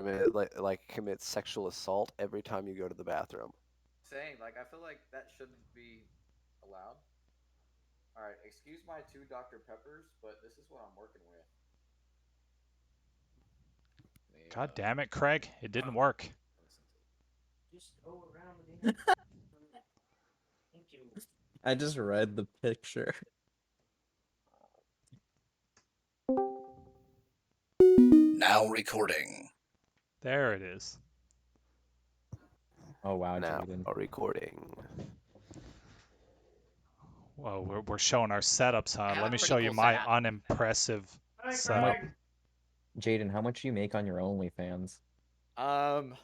like commits sexual assault every time you go to the bathroom. Saying like I feel like that shouldn't be allowed. All right, excuse my two Dr. Peppers, but this is what I'm working with. The God damn it, Craig. It didn't work. listen to it. I just read the picture. Now recording. There it is. Oh wow, Now Jaden. a recording. Well, we're showing our setups, I huh? have Let a me pretty show you cool my setup. unimpressive setup. Jaden, how much do you make on your OnlyFans? Um,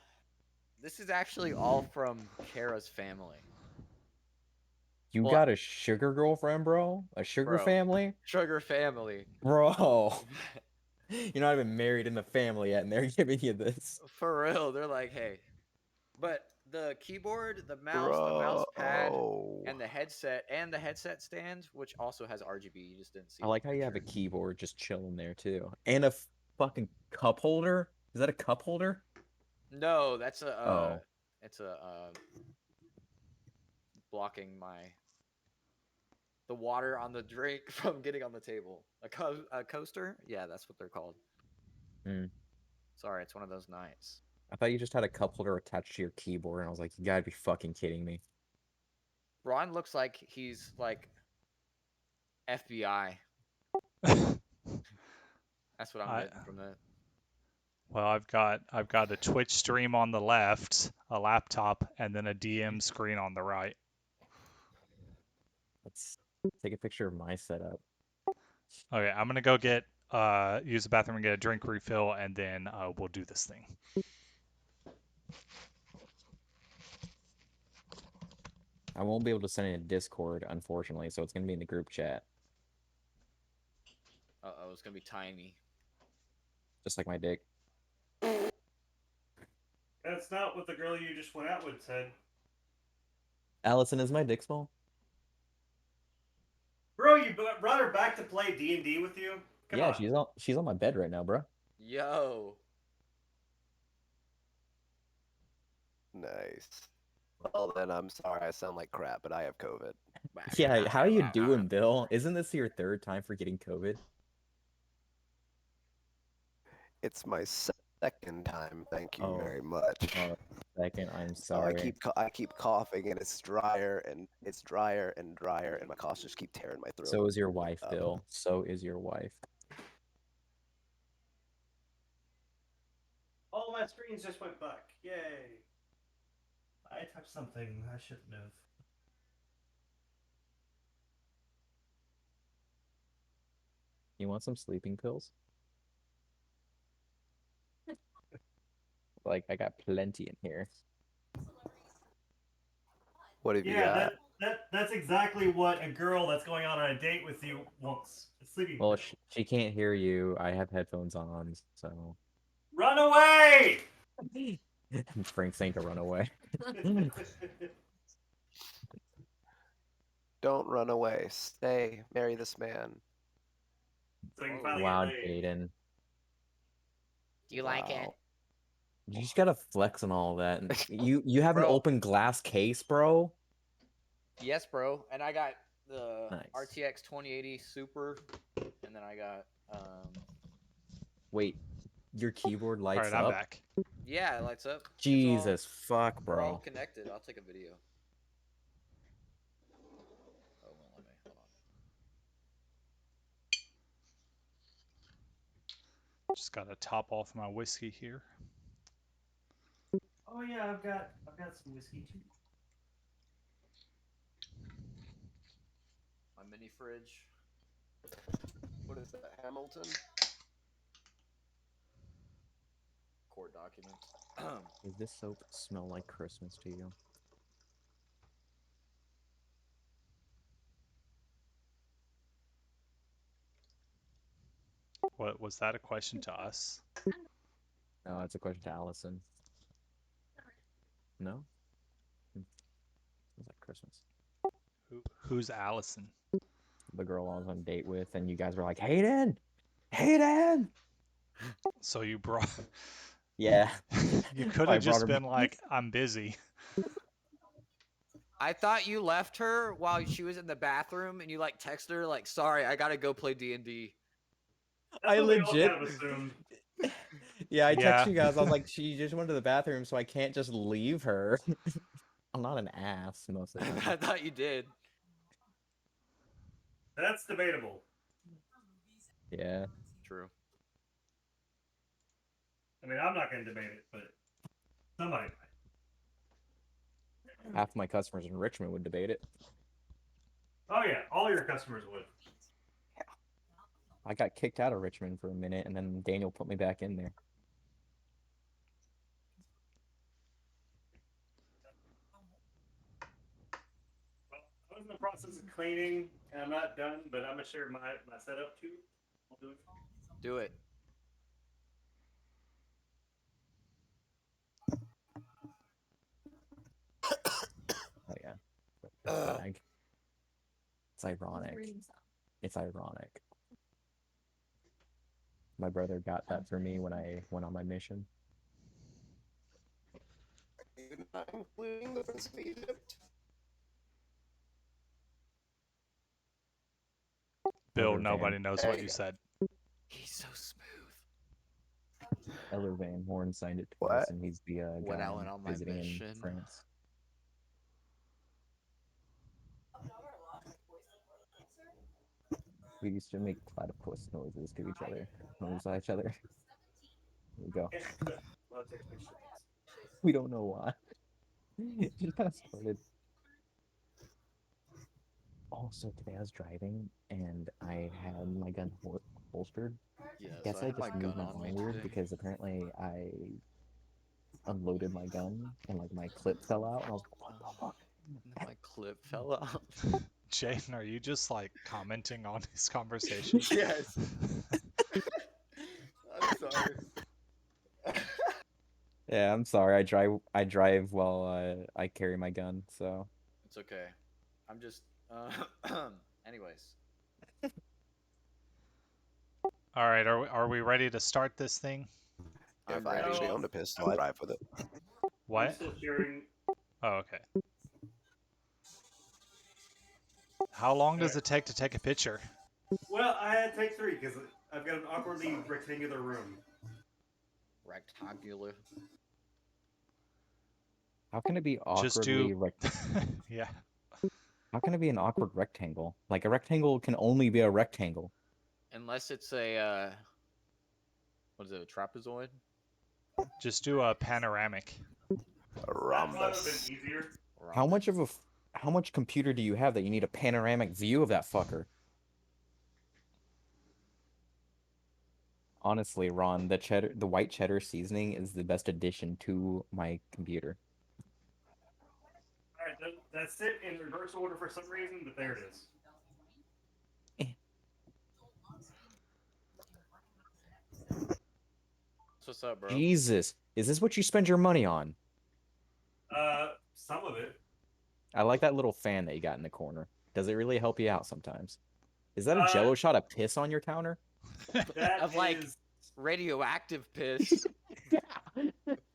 this is actually all from Kara's family, You well, got a sugar girlfriend, bro? A sugar bro. family? Sugar family. Bro. You're not even married in the family yet, and they're giving you this. For real, they're like, hey. But the keyboard, the mouse pad, Bro. and the headset stand, which also has RGB. You just didn't see I it in like the how you have a picture. keyboard just chilling there too. And a fucking cup holder? Is that a cup holder? No, that's Oh. it's a blocking the water on the drink from getting on the table. A coaster? Yeah, that's what they're called. Hmm. Sorry, it's one of those nights. I thought you just had a cup holder attached to your keyboard, and I was like, you gotta be fucking kidding me. Ron looks like he's like FBI. That's what I'm I getting from that. well, I've got a Twitch stream on the left, a laptop, and then a DM screen on the right. Let's take a picture of my setup. Okay, I'm gonna go get use the bathroom and get a drink refill, and then we'll do this thing. I won't be able to send it in Discord, unfortunately, so it's gonna be in the group chat, Oh, it's gonna be tiny. just like my dick. That's not what the girl you just went out with said. Allison, is my dick small? Bro, you brought her back to play D&D with you? Come Yeah, on. she's on my bed right now, bro. Yo. Nice. Well, then I'm sorry I sound like crap, but I have COVID. Yeah, how you doing, Bill? Isn't this your third time for getting COVID? It's my second time. Thank you Oh, very much. second, I'm So sorry. I keep coughing and it's drier and drier and my coughs just keep tearing my throat So is your wife, up. Bill. So is your wife. All my screens just went black. Yay. I touched something I shouldn't have. You want some sleeping pills? Like, I got plenty in here. What have you Yeah, got? that's exactly what a girl that's going on a date with you wants. A sleeping Well, pill. she can't hear you. I have headphones on, so... Run away! Frank's saying to run away. Don't run away. Stay. Marry this man. So you can finally get Wow, laid. Jaden. Do you like it? Wow. You just gotta flex on all that. And you have an Bro. open glass case, bro? Yes, bro. And I got the Nice. RTX 2080 Super, and then I got Wait, your keyboard All lights right, I'm up? back. yeah, it lights up. Jesus fuck, We're all bro. connected. I'll take a video. Oh, well, let me hold on. Just gotta top off my whiskey here. Oh yeah, I've got some whiskey too. My mini fridge. What is that, Hamilton? Court documents. Does this soap smell like Christmas to you? What was that a question to us? No, it's a question to Allison. No? Smells like Christmas. Who's Allison? The girl I was on a date with, and you guys were like, Hayden! Hayden! So you brought Yeah. You could I have brought just her been back. like, I'm busy. I thought you left her while she was in the bathroom, and you like texted her like, "Sorry, I gotta go play D&D." That's I what we all legit. kind of assumed. Yeah, I Yeah. texted you guys. I was like, she just went to the bathroom, so I can't just leave her. I'm not an ass most of the I time. thought you did. That's debatable. Yeah. True. I mean, I'm not going to debate it, but somebody might. Half my customers in Richmond would debate it. Oh yeah, all your customers would. I got kicked out of Richmond for a minute, and then Daniel put me back in there. Well, I was in the process of cleaning, and I'm not done, but I'm gonna share my setup too. I'll do it. Do it. Oh yeah. Flag. It's ironic. It's ironic. My brother got that for me when I went on my mission. You're not including the Prince of Egypt. Bill, Elder nobody Van. knows There what you you go. said. He's so smooth. Elder Van Horn signed it What? twice, and he's the When guy I went on my visiting in mission. France. We used to make platypus noises to each other. Noise at each other. Here we go. Well, it takes me shit. We don't know why. It just kind of started. Also, today I was driving and I had my gun holstered. Yes, I guess I have my just moved gun my on me arm weird today. because apparently I unloaded my gun and like my clip fell out and I was like, what the fuck? And then my clip fell out. Jaden, are you just like commenting on his conversation? Yes. I'm sorry. Yeah, I'm sorry. I drive while I carry my gun, so It's okay. I'm just. Anyways. All right, are we ready to start this thing? I'm If I ready. actually owned a pistol, I'd drive with it. I'm What? still sharing. Oh, okay. How long does it take to take a picture? Well, I had to take 3 because I've got an awkwardly rectangular room. Rectangular. how can it be Just do. awkwardly Yeah. how can it be an awkward rectangle? Like a rectangle can only be a rectangle. Unless it's a. What is it? A trapezoid? Just do a panoramic. A That probably would have rhombus. been easier. How much computer do you have that you need a panoramic view of that fucker? Honestly, Ron, the white cheddar seasoning is the best addition to my computer. All right, that's it in reverse order for some reason, but there it is. What's up, bro? Jesus, is this what you spend your money on? Some of it. I like that little fan that you got in the corner. Does it really help you out sometimes? Is that a Uh, Jello shot of piss on your counter? That Of, like- is- Radioactive piss.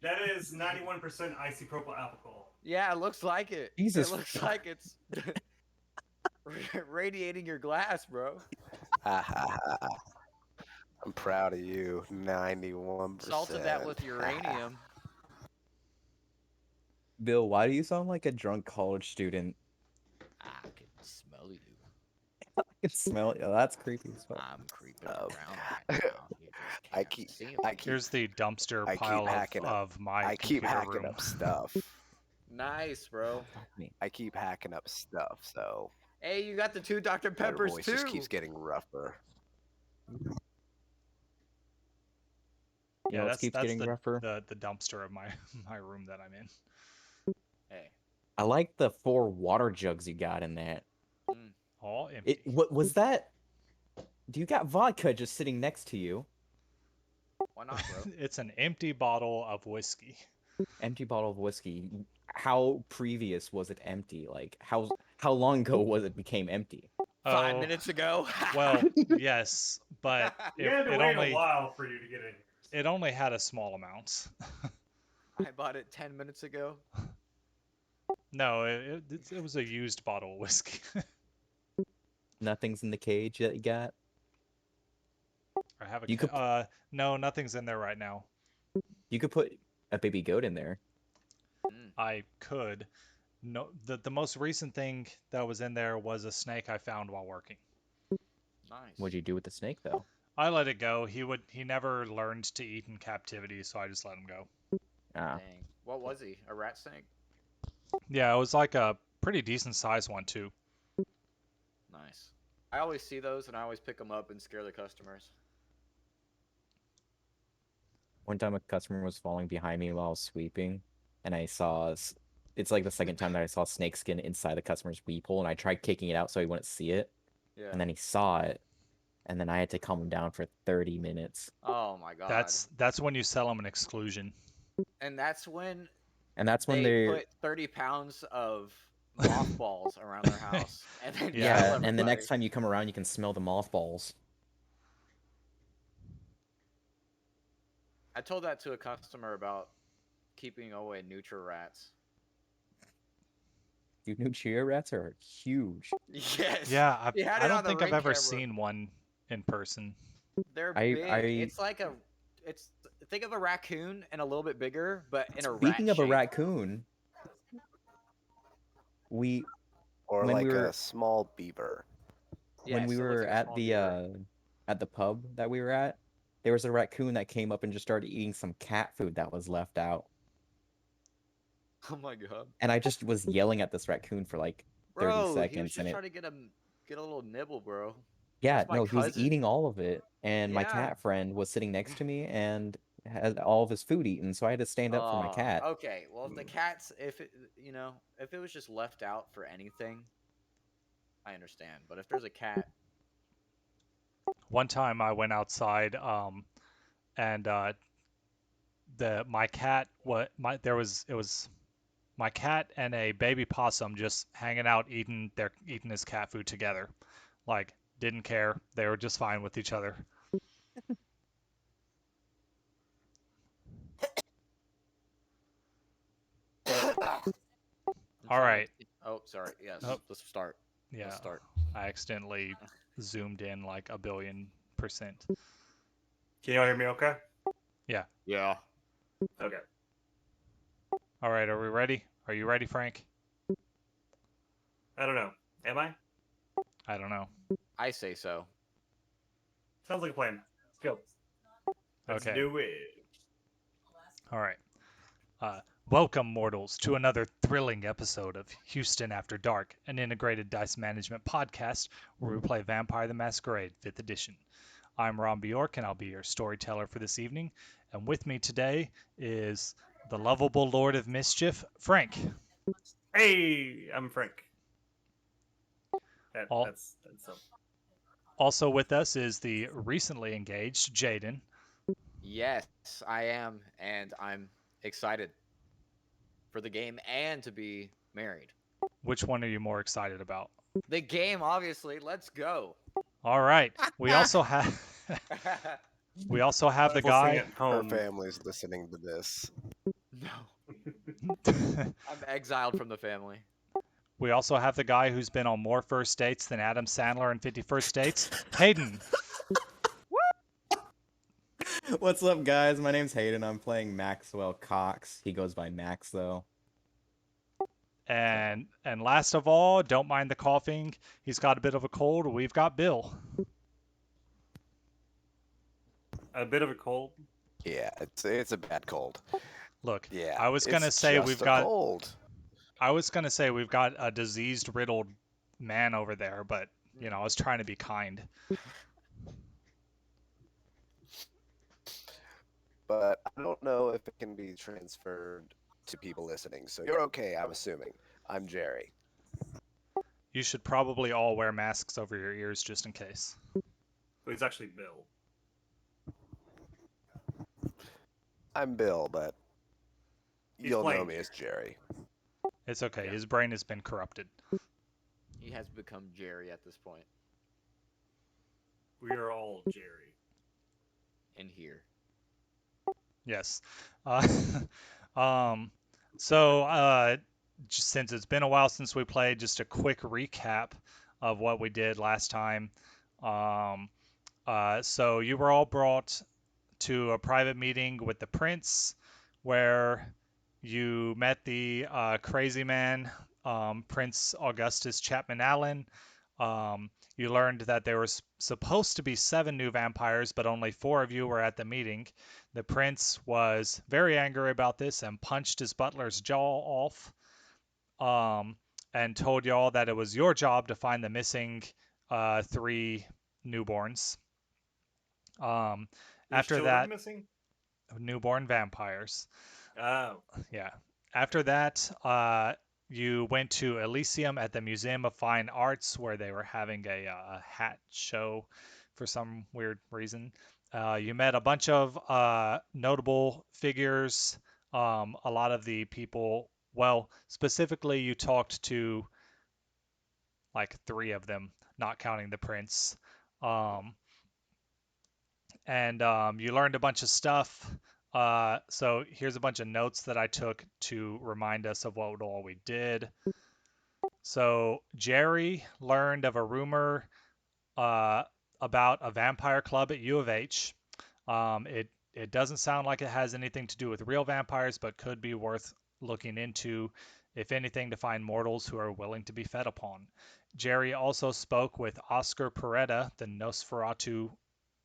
that is 91% isopropyl alcohol. Yeah, it looks like it. Jesus It looks like it's radiating your glass, bro. Ha ha ha. I'm proud of you. 91%. Salted that with uranium. Bill, why do you sound like a drunk college student? I can smell you. I can smell it. Oh, that's creepy as fuck. I'm creeping Oh, around God. right now. You just I can't keep- see I me. keep- Here's the dumpster I keep pile hacking up. of my I keep computer hacking room. up stuff. Nice, bro. Fuck me. I keep hacking up stuff, so Hey, you got the 2 Dr. my Peppers voice too. just keeps getting rougher. You know what keeps getting rougher? the dumpster of my my room that I'm in. Hey. I like the 4 water jugs you got in that. All empty. What was that? Do you got vodka just sitting next to you? Why not, bro? It's an empty bottle of whiskey. Empty bottle of whiskey. How previous was it empty? Like how long ago was it became empty? 5 Oh, minutes ago. well, yes, but You had to it wait only a while for you to get in here. It only had a small amount. I bought it 10 minutes ago. No, it was a used bottle of whiskey. Nothing's in the cage that you got. I have a You could no, nothing's in there right now. you could put a baby goat in there. I could. No, the most recent thing that was in there was a snake I found while working. Nice. What'd you do with the snake though? I let it go. He never learned to eat in captivity, so I just let him go. Ah, Dang. What was he? A rat snake? Yeah, it was like a pretty decent sized one too. Nice. I always see those and I always pick them up and scare the customers. one time a customer was falling behind me while I was sweeping, and I saw it's like the second time that I saw snake skin inside the customer's weep hole, and I tried kicking it out so he wouldn't see it, Yeah. and then he saw it, and then I had to calm him down for 30 minutes. Oh my god. That's when you sell them an exclusion. And that's when And that's when they they're put 30 pounds of mothballs around their house. And then Yeah, tell and the everybody. next time you come around, you can smell the mothballs. I told that to a customer about keeping away Nutra rats. Dude, new Cheer rats are huge. Yes. Yeah, He had I it don't on the think I've ring ever camera. seen one in person. They're I- big. I- It's like it's think of a raccoon and a little bit bigger, but in a rat Speaking of a shape. raccoon, Or when like we were a small beaver. when Yes, we it looks were like a at small the beaver. at the pub that we were at, there was a raccoon that came up and just started eating some cat food that was left out. Oh my god. And I just was yelling at this raccoon for like 30 Bro, he was seconds just and it trying to get a little nibble, bro. yeah, That's my no, he was cousin. eating all of it, and my Yeah. cat friend was sitting next to me and had all of his food eaten, so I had to stand up for my cat. Okay, well, if the cat's, if it, if it was just left out for anything, I understand. But if there's a cat, One time I went outside, and my cat it was my cat and a baby possum just hanging out eating his cat food together. Like, didn't care. They were just fine with each other. All right. Oh, sorry. Yes, Oh. let's start. Yeah, Let's start. I accidentally zoomed in like 1,000,000,000%. Can you all hear me okay? Yeah. Okay. All right, are we ready? Are you ready, Frank? I don't know. Am I? I don't know. I say so. Sounds like a plan. Let's go. Let's Okay. do it. All right. Welcome, mortals, to another thrilling episode of Houston After Dark, an integrated dice management podcast where we play Vampire the Masquerade 5th edition. I'm Ron Bjork, and I'll be your storyteller for this evening. And with me today is the lovable Lord of Mischief, Frank. Hey, I'm Frank. All- That's Also with us is the recently engaged Jaden. Yes, I am, and I'm excited for the game and to be married. Which one are you more excited about? The game, obviously. Let's go. All right. We also have the listening guy. at Her home. family's listening to this. No, I'm exiled from the family. We also have the guy who's been on more first dates than Adam Sandler in 50 First Dates, Hayden. What's up, guys? My name's Hayden. I'm playing Maxwell Cox. He goes by Max, though. And last of all, don't mind the coughing. He's got a bit of a cold. We've got Bill. A bit of a cold. Yeah, it's a bad cold. Look, Yeah, I was gonna it's say just we've a got cold. a diseased, riddled man over there, but I was trying to be kind. But I don't know if it can be transferred to people listening. So you're okay, I'm assuming. I'm Jerry. You should probably all wear masks over your ears just in case. Well, he's actually Bill. I'm Bill, but He's you'll know playing me as Jerry. It's okay. Yeah. His brain has been corrupted. He has become Jerry at this point. We are all Jerry. In here. Yes. Uh, um, so, since it's been a while since we played, just a quick recap of what we did last time. Um, so you were all brought to a private meeting with the prince, where you met the crazy man, Prince Augustus Chapman Allen. You learned that there was supposed to be 7 new vampires, but only 4 of you were at the meeting. The prince was very angry about this and punched his butler's jaw off, um, and told y'all that it was your job to find the missing 3 newborns. Um, There's after children that, missing. newborn vampires. Oh, Yeah. After that, you went to Elysium at the Museum of Fine Arts, where they were having a hat show for some weird reason. You met a bunch of notable figures. A lot of the people, well, specifically, you talked to like 3 of them, not counting the prince. Um, and you learned a bunch of stuff. So here's a bunch of notes that I took to remind us of what all we did. So Jerry learned of a rumor uh, about a vampire club at U of H. It doesn't sound like it has anything to do with real vampires, but could be worth looking into, if anything, to find mortals who are willing to be fed upon. Jerry also spoke with Oscar Peretta, the Nosferatu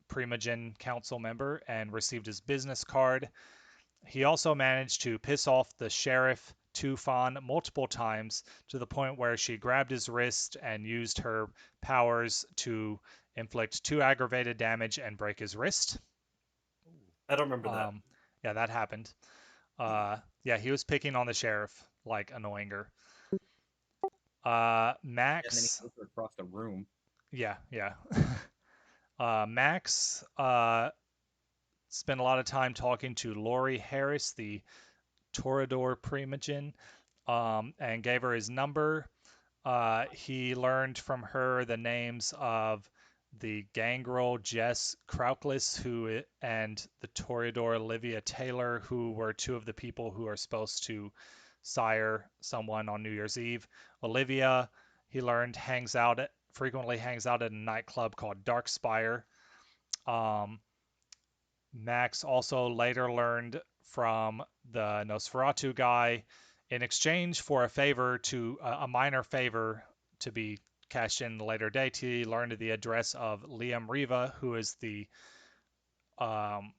Primogen council member, and received his business card. He also managed to piss off the sheriff Tufan multiple times, to the point where she grabbed his wrist and used her powers to inflict 2 aggravated damage and break his wrist. I don't remember that. Yeah, that happened. Yeah, he was picking on the sheriff, like annoying her. And then he Max. threw her across the room. Yeah. Max spent a lot of time talking to Lori Harris, the Toreador Primogen, and gave her his number. He learned from her the names of the gangrel Jess Krauklis and the Toreador Olivia Taylor, who were 2 of the people who are supposed to sire someone on New Year's Eve. Olivia, he learned, frequently hangs out at a nightclub called Darkspire. Max also later learned from the Nosferatu guy, in exchange for a minor favor to be cashed in a later date, he learned the address of Liam Riva, who is um,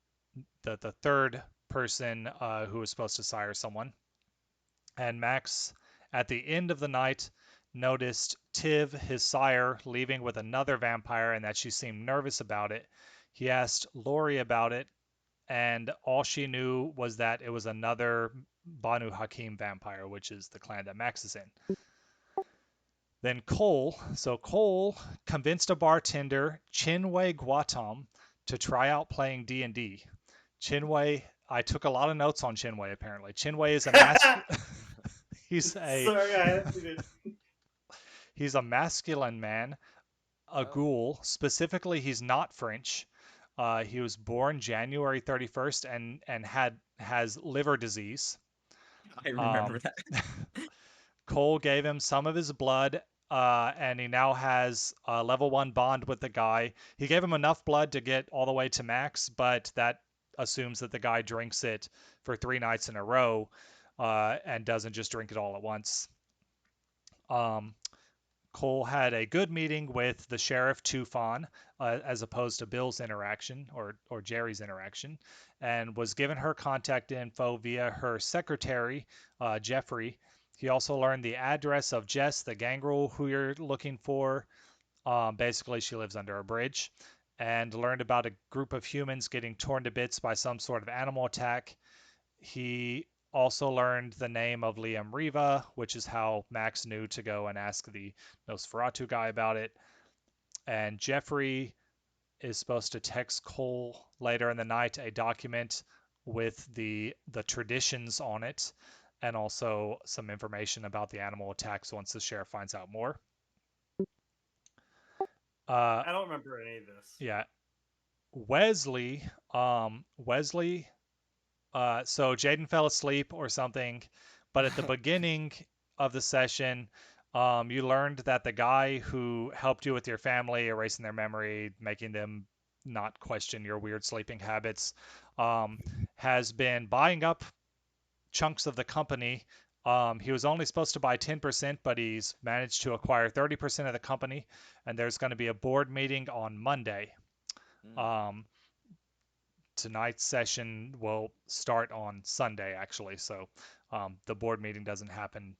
the 3rd person who was supposed to sire someone. And Max, at the end of the night, noticed Tiv, his sire, leaving with another vampire, and that she seemed nervous about it. He asked Lori about it, and all she knew was that it was another Banu Hakim vampire, which is the clan that Max is in. Then Cole convinced a bartender, Chinwei Guatam, to try out playing D&D. Chinwei, I took a lot of notes on Chinwei apparently. Chinwei is a Sorry, I didn't. he's a masculine man, a ghoul. Specifically, he's not French. He was born January 31st and has liver disease. I remember that. Cole gave him some of his blood, and he now has a level 1 bond with the guy. He gave him enough blood to get all the way to max, but that assumes that the guy drinks it for 3 nights in a row, and doesn't just drink it all at once. Cole had a good meeting with the sheriff Tufan, as opposed to Bill's interaction or Jerry's interaction, and was given her contact info via her secretary, Jeffrey. He also learned the address of Jess, the gangrel who you're looking for. Basically, she lives under a bridge, and learned about a group of humans getting torn to bits by some sort of animal attack. He also learned the name of Liam Riva, which is how Max knew to go and ask the Nosferatu guy about it. And Jeffrey is supposed to text Cole later in the night a document with the traditions on it, and also some information about the animal attacks once the sheriff finds out more. I don't remember any of this. Yeah. Wesley So Jaden fell asleep or something, but at the beginning of the session, you learned that the guy who helped you with your family, erasing their memory, making them not question your weird sleeping habits, has been buying up chunks of the company. He was only supposed to buy 10%, but he's managed to acquire 30% of the company, and there's going to be a board meeting on Monday. Um, tonight's session will start on Sunday, actually, so the board meeting doesn't happen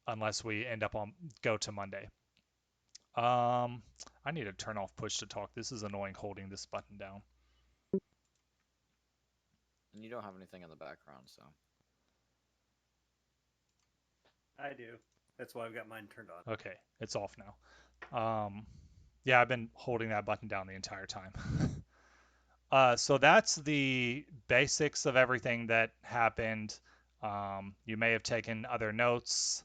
unless we end up on go to Monday. I need to turn off push to talk. This is annoying holding this button down. And you don't have anything in the background, so. I do. That's why I've got mine turned on. Okay, it's off now. Yeah, I've been holding that button down the entire time. So that's the basics of everything that happened. You may have taken other notes.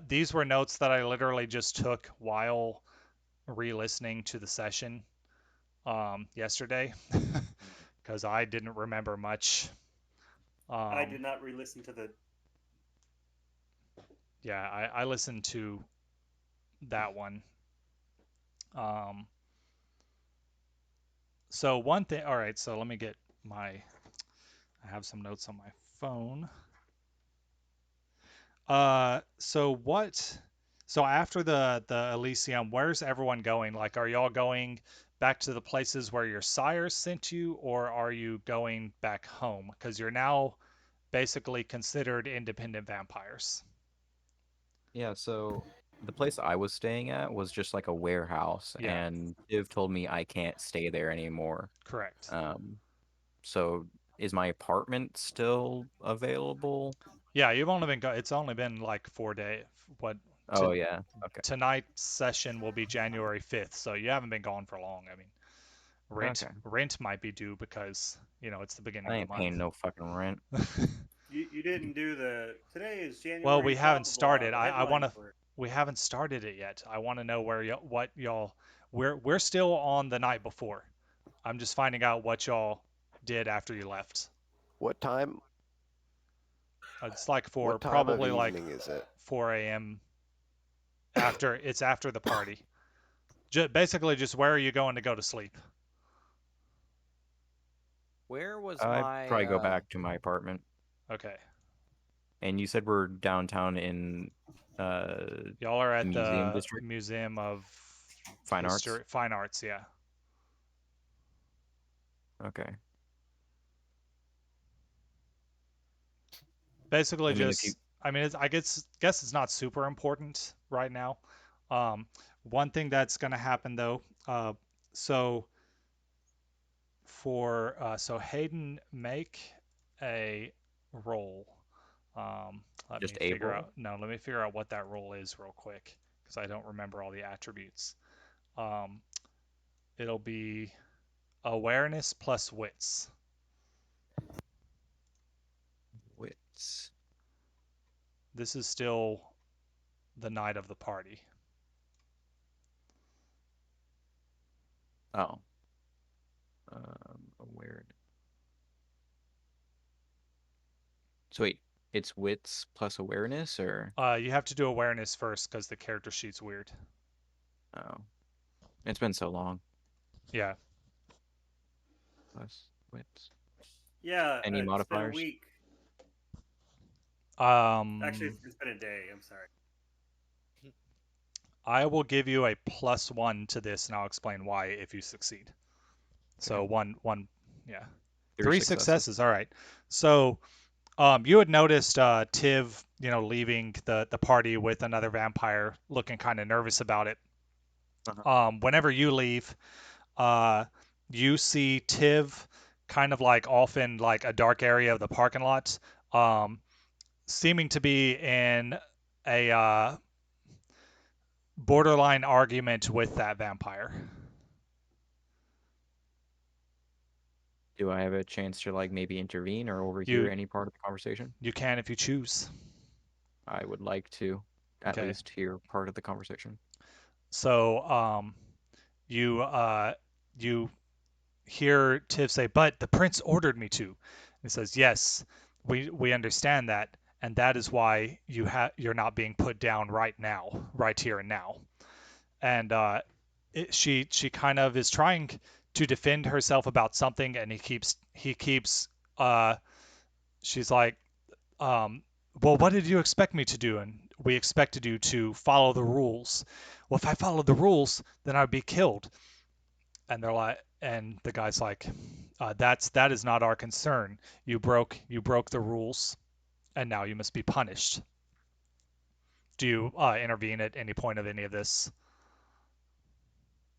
These were notes that I literally just took while re-listening to the session yesterday because I didn't remember much. I did not re-listen to the. Yeah, I listened to that one. So one thing. All right, so let me get my. I have some notes on my phone. So after the Elysium, where's everyone going? Like, are y'all going back to the places where your sires sent you, or are you going back home? Because you're now basically considered independent vampires. Yeah, so the place I was staying at was just like a warehouse, Yeah. and Div told me I can't stay there anymore. Correct. So is my apartment still available? Yeah, you've only been it's only been like 4 days. What? Oh yeah, okay. Tonight's session will be January 5th, so you haven't been gone for long. I mean, rent might be due because it's the beginning I of ain't the paying month. no fucking rent. You didn't do the. Today is January. Well, we haven't blah, blah, started. blah, the I want headline to. for it. We haven't started it yet. I want to know what y'all. We're still on the night before. I'm just finding out what y'all did after you left. What time? It's like What time probably of like evening is it? 4 a.m. It's after the party. Basically, just where are you going to go to sleep? Where was I'd my probably go back to my apartment. Okay. And you said we're downtown in Y'all are at museum the district? Museum of Fine Arts? Fine Arts, yeah. Okay. Basically, I mean, if you I guess it's not super important right now. One thing that's going to happen though, so so Hayden, make a roll. Let me just a figure roll? out. No, let me figure out what that roll is real quick because I don't remember all the attributes. It'll be awareness plus wits. Wits. This is still the night of the party. Oh. Awareness. So wait, it's wits plus awareness, or? You have to do awareness first because the character sheet's weird. Oh. It's been so long. Yeah. Plus wits. Yeah, Any it's been a modifiers? week. Um, Actually, it's been a day. I'm sorry. I will give you a +1 to this, and I'll explain why if you succeed. So Okay. one, yeah, Three successes. All right. So, you had noticed Tiv, leaving the party with another vampire, looking kind of nervous about it. Whenever you leave, you see Tiv kind of like off in like a dark area of the parking lot, seeming to be in a borderline argument with that vampire. Do I have a chance to like maybe intervene or overhear You any part of the conversation? you can if you choose. I would like to at Okay. least hear part of the conversation. So you hear Tiv say, "But the prince ordered me to." He says, "Yes, we understand that, and that is why you're not being put down right now, right here and now." And she kind of is trying to defend herself about something, and he keeps she's like, well, what did you expect me to do? And we expected you to follow the rules. Well, if I followed the rules, then I'd be killed. And they're like, and the guy's like, that is not our concern. You broke the rules, and now you must be punished. Do you intervene at any point of any of this,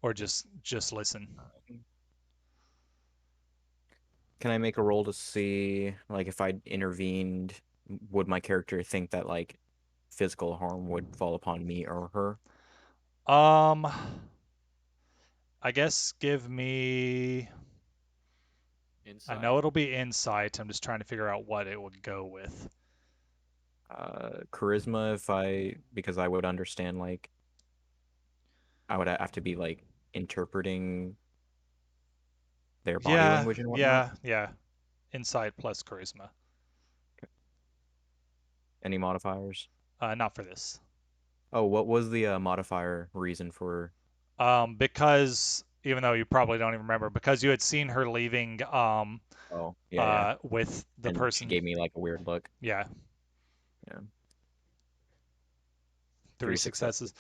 or just listen? Can I make a roll to see, like, if I intervened, would my character think that, like, physical harm would fall upon me or her? Um, I guess give me. I Insight. know it'll be insight. I'm just trying to figure out what it would go with. Charisma, because I would understand, like, I would have to be, like, interpreting their body Yeah, language and whatnot. yeah. Insight plus charisma. Any modifiers? Not for this. Oh, what was the modifier reason for? Because even though you probably don't even remember, because you had seen her leaving Oh, yeah. with the And she person. gave me, like, a weird look. Yeah. Yeah. 3 successes.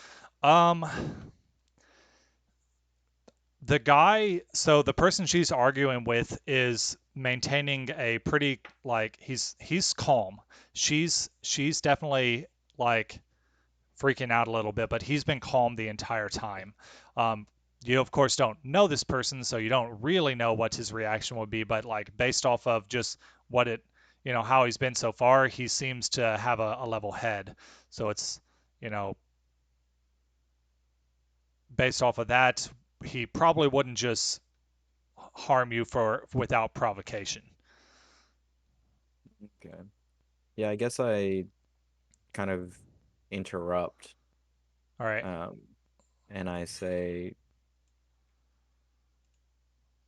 The guy, so the person she's arguing with is maintaining a pretty, like, he's calm. She's definitely like freaking out a little bit, but he's been calm the entire time. You of course don't know this person, so you don't really know what his reaction would be, but like based off of just what how he's been so far, he seems to have a level head. So it's, you know, based off of that, he probably wouldn't just harm you without provocation. Okay. Yeah, I guess I kind of interrupt, All right. and I say,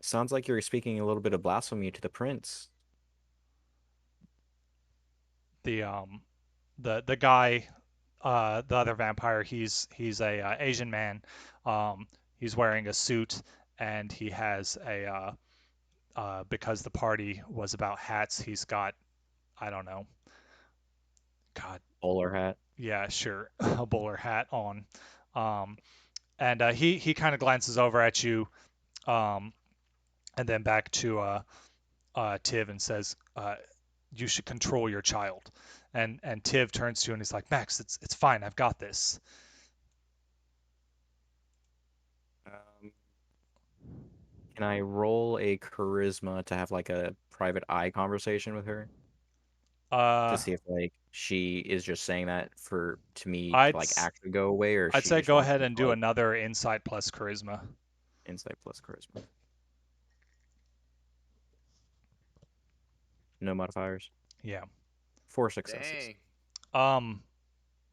sounds like you're speaking a little bit of blasphemy to the prince. The guy, the other vampire, he's a Asian man. He's wearing a suit, and he has because the party was about hats, he's got, I don't know, God, Bowler hat. yeah, sure, a bowler hat on. Um, and he kind of glances over at you, um, and then back to Tiv and says, "You should control your child." And Tiv turns to you and he's like, "Max, it's fine. I've got this." Can I roll a charisma to have like a private eye conversation with her Uh, to see if like she is just saying that to me to I'd like s- actually go away, or I'd she say just go wants ahead to and do like another insight plus charisma. insight plus charisma. No modifiers. Yeah. 4 successes. Dang.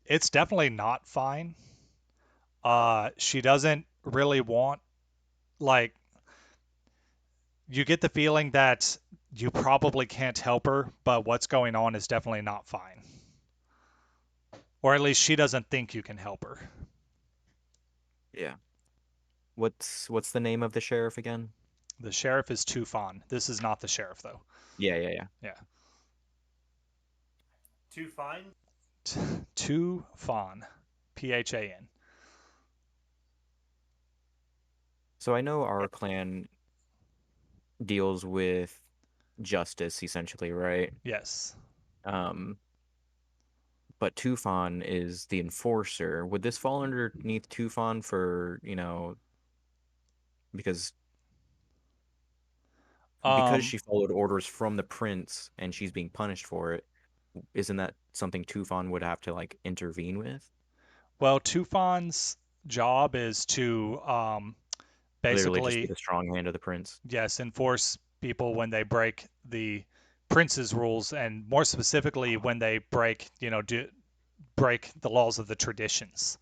It's definitely not fine. Oh. She doesn't really want, like, you get the feeling that you probably can't help her, but what's going on is definitely not fine. Or at least she doesn't think you can help her. Yeah. What's the name of the sheriff again? The sheriff is Tufan. This is not the sheriff, though. Yeah. Yeah. Too fine. Tufan. Phan. So I know our clan deals with justice essentially, right? Yes. But Tufan is the enforcer. Would this fall underneath Tufan for, because Um, she followed orders from the prince and she's being punished for it, isn't that something Tufan would have to like intervene with? well, Tufan's job is to Literally just be basically, the strong hand of the prince. yes, enforce people when they break the prince's rules, and more specifically when they break, break the laws of the traditions.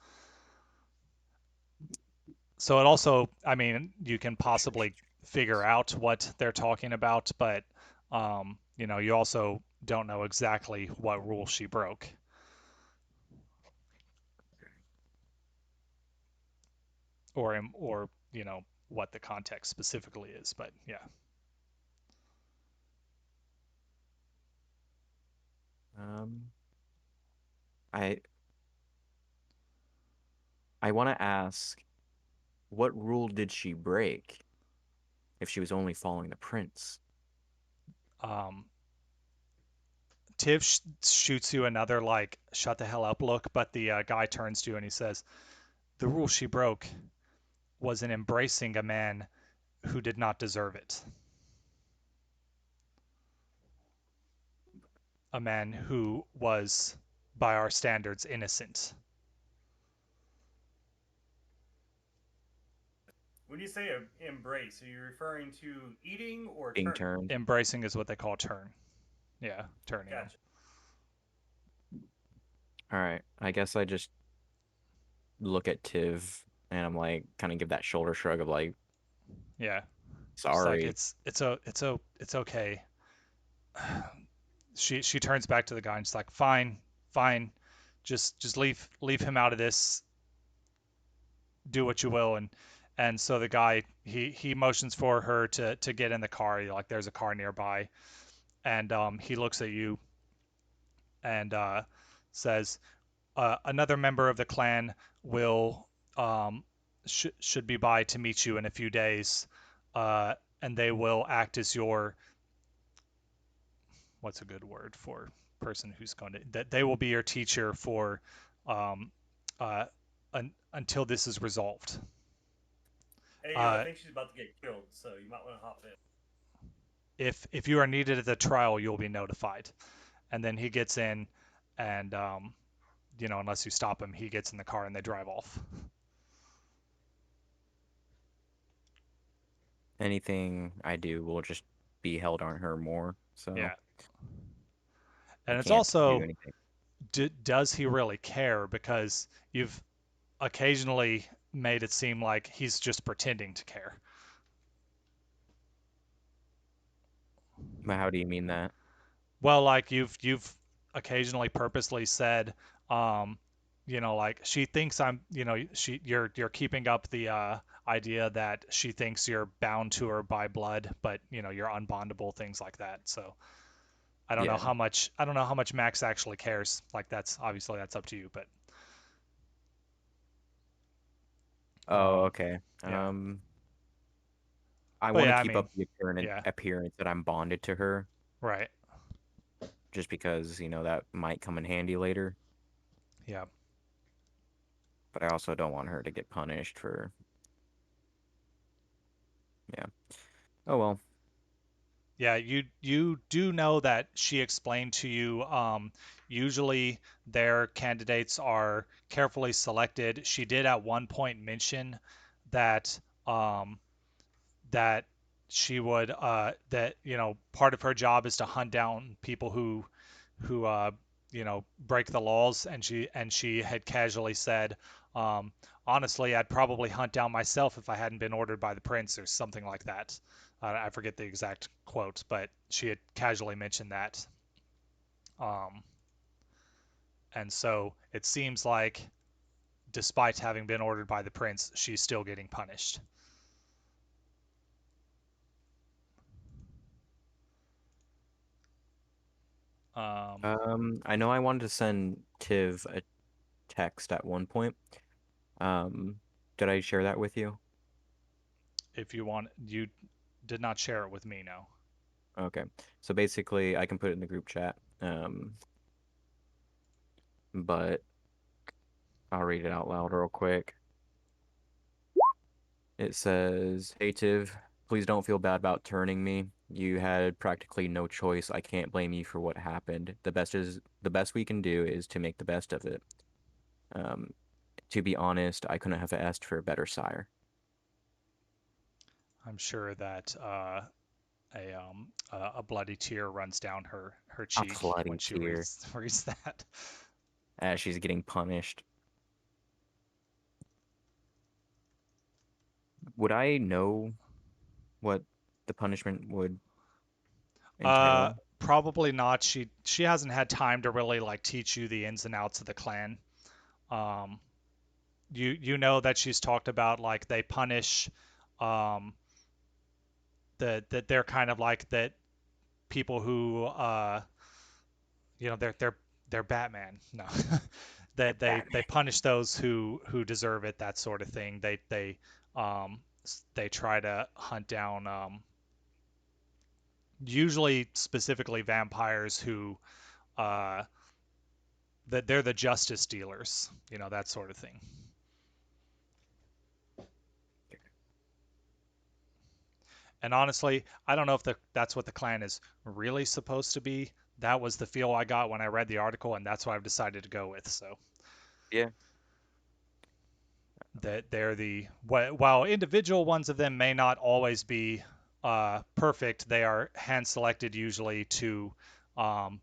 So it also, I mean, you can possibly figure out what they're talking about, but you also don't know exactly what rule she broke. Or what the context specifically is, but yeah. I I want to ask, what rule did she break if she was only following the prince? Um, Tiv shoots you another like shut the hell up look, but the guy turns to you and he says, "The rule she broke was in embracing a man who did not deserve it. A man who was, by our standards, innocent." When you say embrace, are you referring to eating or Being turning? turned. Embracing is what they call turn. Yeah, turning him. Gotcha. All right. I guess I just look at Tiv and I'm like, kind of give that shoulder shrug of like, Yeah. It's like sorry. it's okay. She turns back to the guy and she's like, fine, fine, just leave him out of this. Do what you will. And so the guy he motions for her to get in the car. Like there's a car nearby, and he looks at you and says, another member of the clan will should be by to meet you in a few days, and they will act as your, what's a good word for person who's going to, that they will be your teacher for um, uh, until this is resolved. Hey, I Uh, think she's about to get killed, so you might want to hop in. if you are needed at the trial, you'll be notified. And then he gets in, and unless you stop him, he gets in the car and they drive off. Anything I do will just be held on her more. So Yeah. I And it's can't do also, anything. does he really care? Because you've occasionally made it seem like he's just pretending to care. But how do you mean that? Well, like you've occasionally purposely said, like she thinks you're keeping up the idea that she thinks you're bound to her by blood, but you're unbondable, things like that. So Yeah. I don't know how much Max actually cares. Like that's up to you, but Oh, okay. yeah. I But want to yeah, I keep mean, up the yeah, appearance that I'm bonded to her, right. just because, that might come in handy later. Yeah. But I also don't want her to get punished for, yeah. Oh well. Yeah, you do know that she explained to you, usually their candidates are carefully selected. She did at one point mention that um, that she would that part of her job is to hunt down people who break the laws, and she had casually said, um, honestly, I'd probably hunt down myself if I hadn't been ordered by the prince or something like that. I forget the exact quote, but she had casually mentioned that. um, and so it seems like despite having been ordered by the prince, she's still getting punished. I know I wanted to send Tiv a text at one point. Did I share that with you? If you want, you did not share it with me, no. Okay. So basically, I can put it in the group chat. But I'll read it out loud real quick. It says, "Hey Tiv, please don't feel bad about turning me. You had practically no choice. I can't blame you for what happened. The best we can do is to make the best of it. Um, to be honest, I couldn't have asked for a better sire." I'm sure that a bloody tear runs down her A cheek when bloody she tear reads that. as she's getting punished. Would I know what the punishment would entail? Probably not. She hasn't had time to really like teach you the ins and outs of the clan. Um, you know that she's talked about like they punish um that they're kind of like that people who they're Batman. No. That they punish those who deserve it, that sort of thing. They try to hunt down usually specifically vampires who uh that they're the justice dealers, that sort of thing. And honestly, I don't know if that's what the clan is really supposed to be. That was the feel I got when I read the article, and that's what I've decided to go with. So Yeah. that they're while individual ones of them may not always be perfect, they are hand selected usually to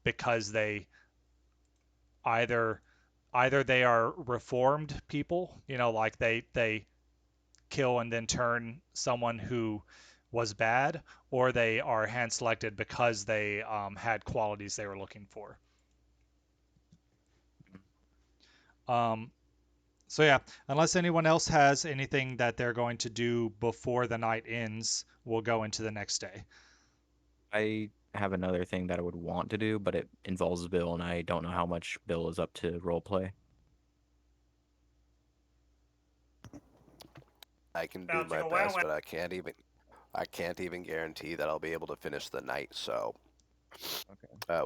because they either they are reformed people, like they kill and then turn someone who was bad, or they are hand selected because they had qualities they were looking for. Um, so yeah, unless anyone else has anything that they're going to do before the night ends, we'll go into the next day. I have another thing that I would want to do, but it involves Bill, and I don't know how much Bill is up to roleplay. I can do Bouncing my around best, with- but I can't even guarantee that I'll be able to finish the night. So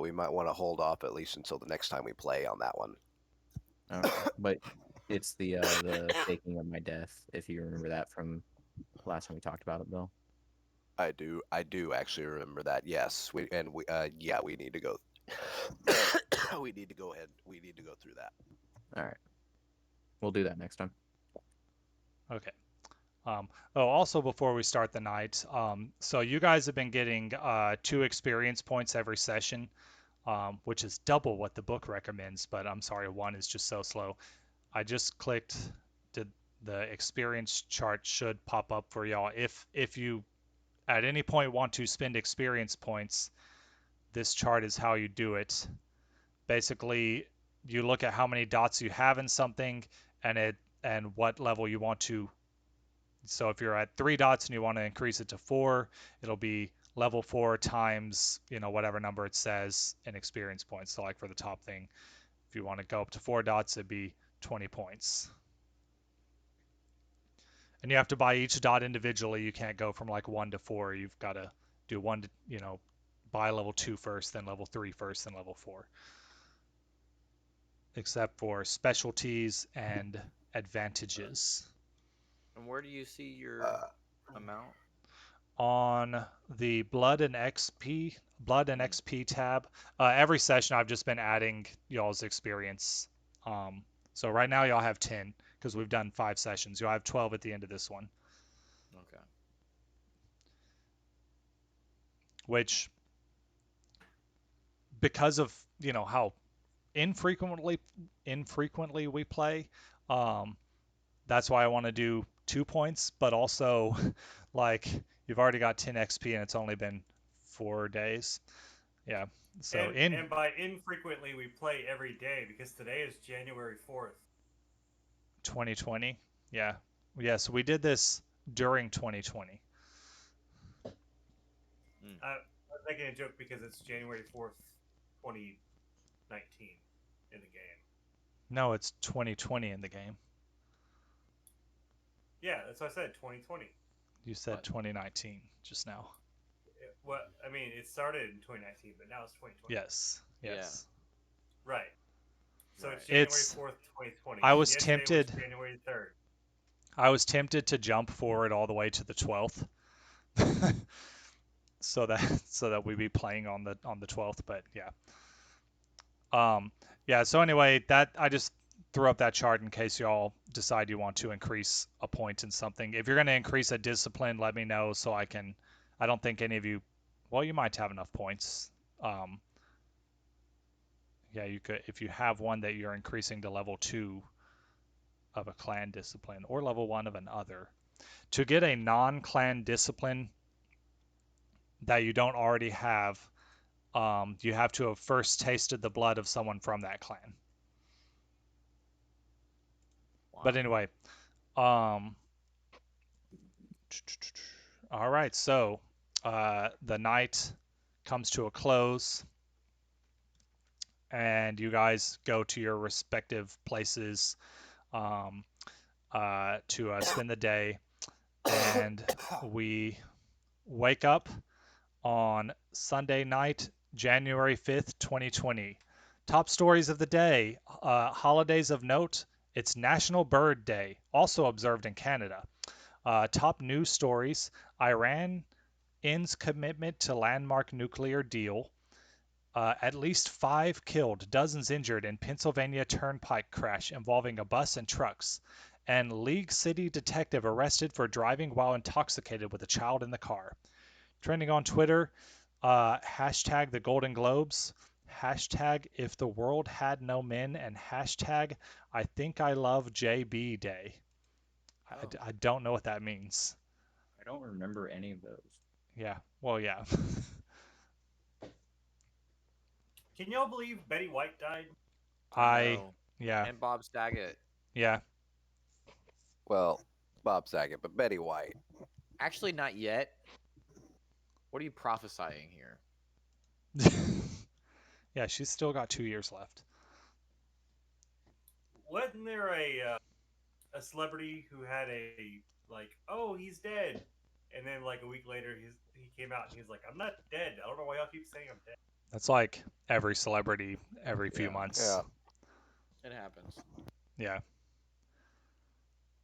we might want to hold off at least until the next time we play on that one. Okay. But it's the faking of my death, if you remember that from last time we talked about it, Bill. I do actually remember that. Yes, we need to go. We need to go ahead. We need to go through that. All right. We'll do that next time. Okay. Also before we start the night, so you guys have been getting 2 experience points every session, which is double what the book recommends, but I'm sorry, 1 is just so slow. I just clicked, the experience chart should pop up for y'all. If you at any point want to spend experience points, this chart is how you do it. Basically, you look at how many dots you have in something and what level you want to. So if you're at 3 dots and you want to increase it to 4, it'll be level 4 times, whatever number it says in experience points. So like for the top thing, if you want to go up to 4 dots, it'd be 20 points. And you have to buy each dot individually. You can't go from like 1 to 4. You've got to do 1 to, buy level 2 first, then level 3 first, then level 4. Except for specialties and advantages. And where do you see your amount? On the Blood and XP tab, every session I've just been adding y'all's experience. So right now y'all have 10 because we've done 5 sessions. You'll have 12 at the end of this one. Okay. Which, because of how infrequently we play, that's why I want to do 2 points, but also like you've already got 10 XP and it's only been 4 days. Yeah. So and by infrequently we play every day, because today is January 4th. 2020. Yeah. Yes, we did this during 2020. I was making a joke because it's January 4th, 2019 in the game. No, it's 2020 in the game. Yeah, that's what I said, 2020. You said 2019 just now. It started in 2019, but now it's 2020. Yes. Right. So Right. it's January 4th, 2020. I was Yesterday tempted. Was January 3rd. I was tempted to jump forward all the way to the 12th. so that we'd be playing on the 12th, but yeah. So anyway, that I just threw up that chart in case y'all decide you want to increase a point in something. If you're going to increase a discipline, let me know so I don't think any of you, well, you might have enough points. You could, if you have one that you're increasing to level 2 of a clan discipline or level 1 of another. To get a non-clan discipline, that you don't already have, you have to have first tasted the blood of someone from that clan. Wow. But anyway, all right. So the night comes to a close, and you guys go to your respective places um, to spend the day. And we wake up on Sunday night, January 5th, 2020. Top stories of the day, holidays of note. It's National Bird Day, also observed in Canada. Top news stories: Iran ends commitment to landmark nuclear deal. At least 5 killed, dozens injured in Pennsylvania turnpike crash involving a bus and trucks. And League City detective arrested for driving while intoxicated with a child in the car. Trending on Twitter, hashtag the Golden Globes, hashtag if the world had no men, and hashtag I think I love JB Day. Oh. I don't know what that means. I don't remember any of those. Yeah, well, yeah. Can y'all believe Betty White died? No. Yeah, And Bob Saget. yeah. Well, Bob Saget, but Betty White. Actually, not yet. What are you prophesying here? Yeah, she's still got 2 years left. Wasn't there a celebrity who had a like, oh, he's dead, and then like a week later he came out and he's like, I'm not dead. I don't know why y'all keep saying I'm dead. That's like every celebrity every few Yeah. months. Yeah. It happens. Yeah.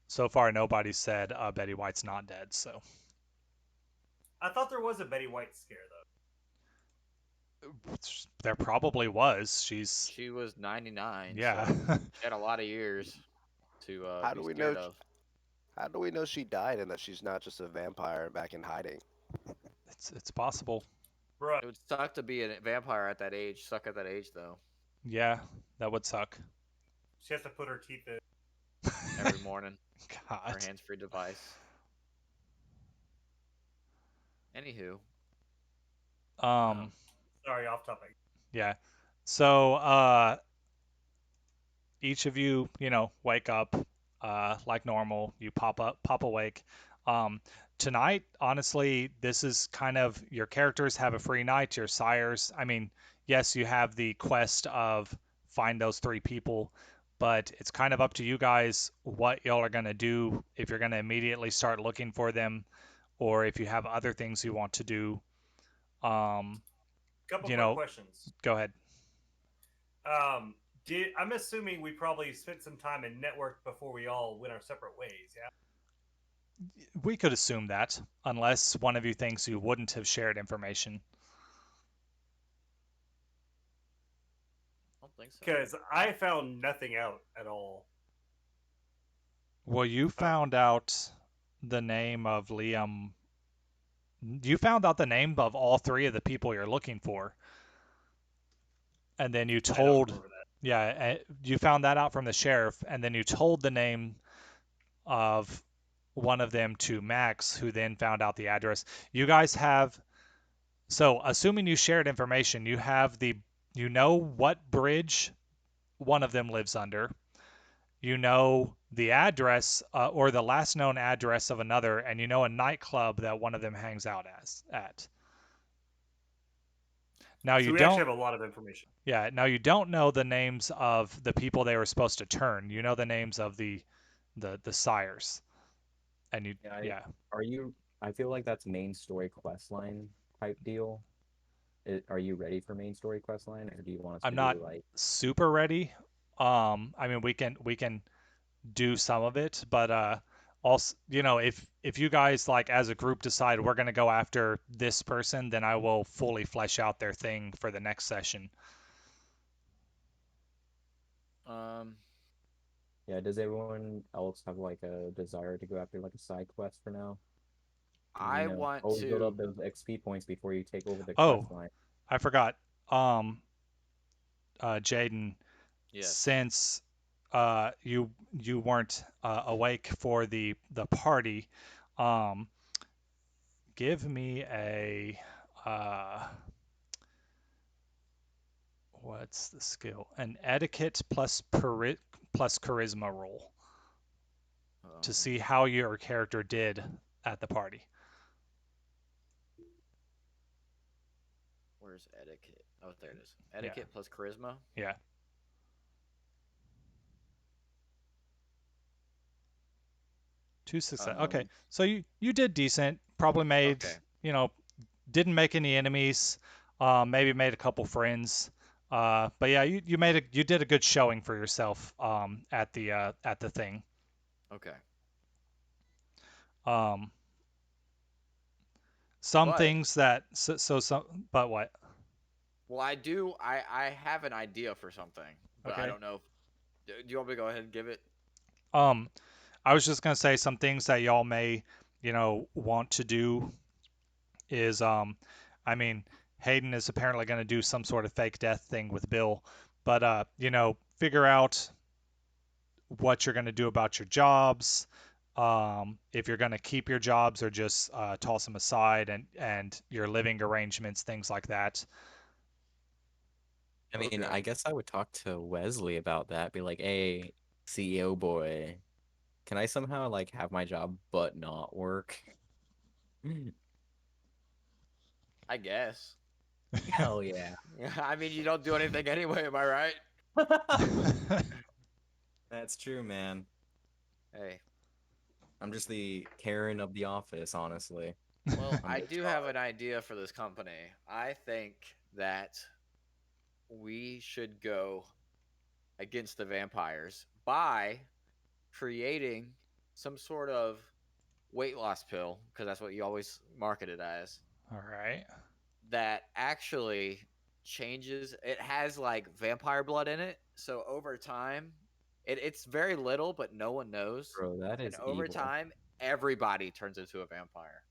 So far, nobody said Betty White's not dead, so. I thought there was a Betty White scare though. There probably was. She's. She was 99. Yeah. So she had a lot of years to How be do we scared know? of. How do we know she died and that she's not just a vampire back in hiding? It's possible. Bruh, It would suck to be a vampire at that age. Suck at that age, though. Yeah, that would suck. she has to put her teeth in. Every morning. Her God. hands-free device. Anywho. Sorry, off topic. Yeah. So each of you, wake up like normal. You pop awake. Tonight, honestly, this is kind of your characters have a free night. Your sires, I mean, yes, you have the quest of find those 3 people, but it's kind of up to you guys what y'all are gonna do. If you're gonna immediately start looking for them, or if you have other things you want to do. Couple You quick know, questions. go ahead. I'm assuming we probably spent some time in network before we all went our separate ways. Yeah. We could assume that, unless one of you thinks you wouldn't have shared information. I don't think so. Because I found nothing out at all. Well, you found out the name of Liam. You found out the name of all 3 of the people you're looking for. And then you I don't told, remember that. yeah, you found that out from the sheriff, and then you told the name of one of them to Max, who then found out the address. You guys have, so assuming you shared information, you know what bridge one of them lives under. You know the address or the last known address of another, and you know a nightclub that one of them hangs out at. Now So you we actually don't. have a lot of information. Yeah. Now you don't know the names of the people they were supposed to turn. You know the names of the sires, and you. Yeah. Are you? I feel like that's main story quest line type deal. Are you ready for main story quest line, or do you want us I'm to not do like? super ready. I mean, we can do some of it, but also, if you guys like as a group decide we're gonna go after this person, then I will fully flesh out their thing for the next session. Yeah. Does everyone else have like a desire to go after like a side quest for now? I want always build to. up those XP points before you take over the Oh, quest line. I forgot. Jaden, Yes. since you weren't awake for the party, give me a what's the skill? An etiquette plus plus charisma roll to see how your character did at the party. Where's etiquette? Oh, there it is. Yeah. Etiquette plus charisma. Yeah. Two success. Okay, so you did decent. Probably made Okay. didn't make any enemies. Maybe made a couple friends. But yeah, you did a good showing for yourself at the thing. Okay. Some But things that some but what? well, I have an idea for something, but I Okay. don't know. Do you want me to go ahead and give it? I was just gonna say some things that y'all may want to do is I mean Hayden is apparently going to do some sort of fake death thing with Bill, but figure out what you're going to do about your jobs, if you're going to keep your jobs or just toss them aside, and your living arrangements, things like that. I mean, Okay. I guess I would talk to Wesley about that. Be like, "Hey, CEO boy, can I somehow like have my job but not work?" I guess. Hell yeah. I mean, you don't do anything anyway, am I right? That's true, man. Hey. I'm just the Karen of the office, honestly. Well, I'm I the do have an idea for this company. I think that we should go against the vampires by creating some sort of weight loss pill, because that's what you always market it as, All right. that actually changes. It has like vampire blood in it. So over time, it's very little, but no one knows. bro. That And is over evil. time, everybody turns into a vampire.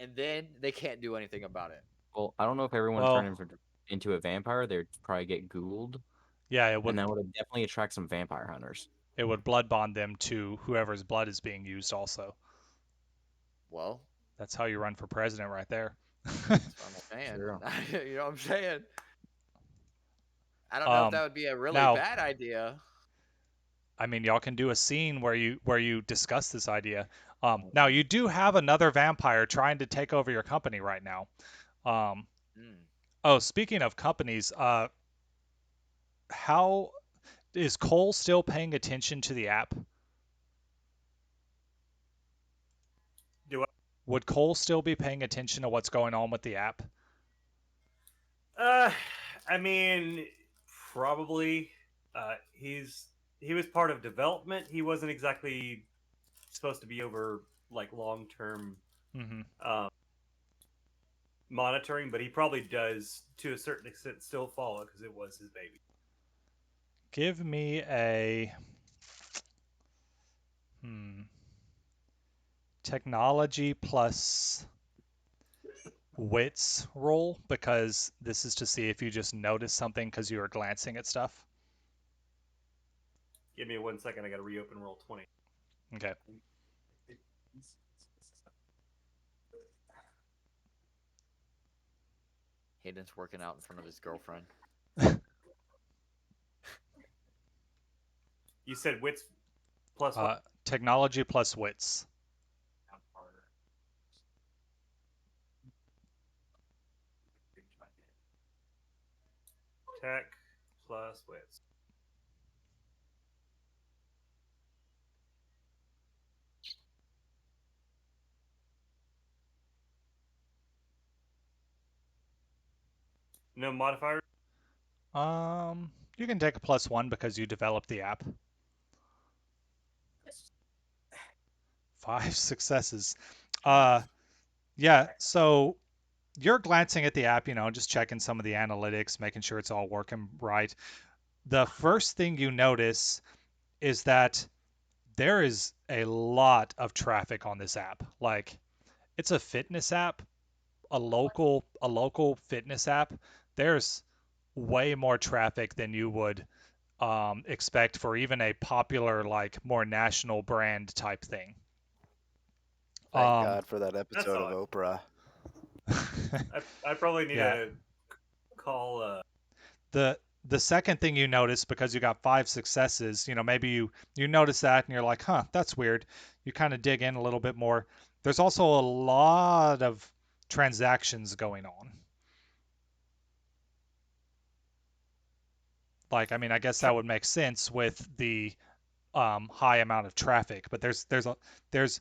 And then they can't do anything about it. Well, I don't know if everyone turned Well, into a vampire. They'd probably get ghouled, yeah, it and would that would definitely attract some vampire hunters. it would blood bond them to whoever's blood is being used also. Well, That's how you run for president right there. that's what I'm saying. Sure. You know what I'm saying? I don't know if um that would be a really now bad idea. I mean, y'all can do a scene where you discuss this idea. Now you do have another vampire trying to take over your company right now. Um, Mm. oh, speaking of companies, how is Cole still paying attention to the app? Do Would Cole still be paying attention to what's going on with the app? I mean, probably. He was part of development. He wasn't exactly supposed to be over like long term Mm-hmm. monitoring, but he probably does to a certain extent still follow because it was his baby. Give me a technology plus wits roll, because this is to see if you just notice something because you were glancing at stuff. Give me 1 second. I got to reopen roll 20. Okay. Hayden's working out in front of his girlfriend. You said wits plus what? Technology plus wits. Tech plus wits. No modifier. You can take a +1 because you developed the app. 5 successes. Yeah, so you're glancing at the app, just checking some of the analytics, making sure it's all working right. The first thing you notice is that there is a lot of traffic on this app. Like, it's a fitness app, a local fitness app. There's way more traffic than you would expect for even a popular, like, more national brand type thing. Thank God for that That's episode of odd. Oprah. I probably need Yeah. to call. The second thing you notice, because you got 5 successes, maybe you notice that and you're like, huh, that's weird. You kind of dig in a little bit more. There's also a lot of transactions going on. Like, I mean, I guess that would make sense with the high amount of traffic, but there's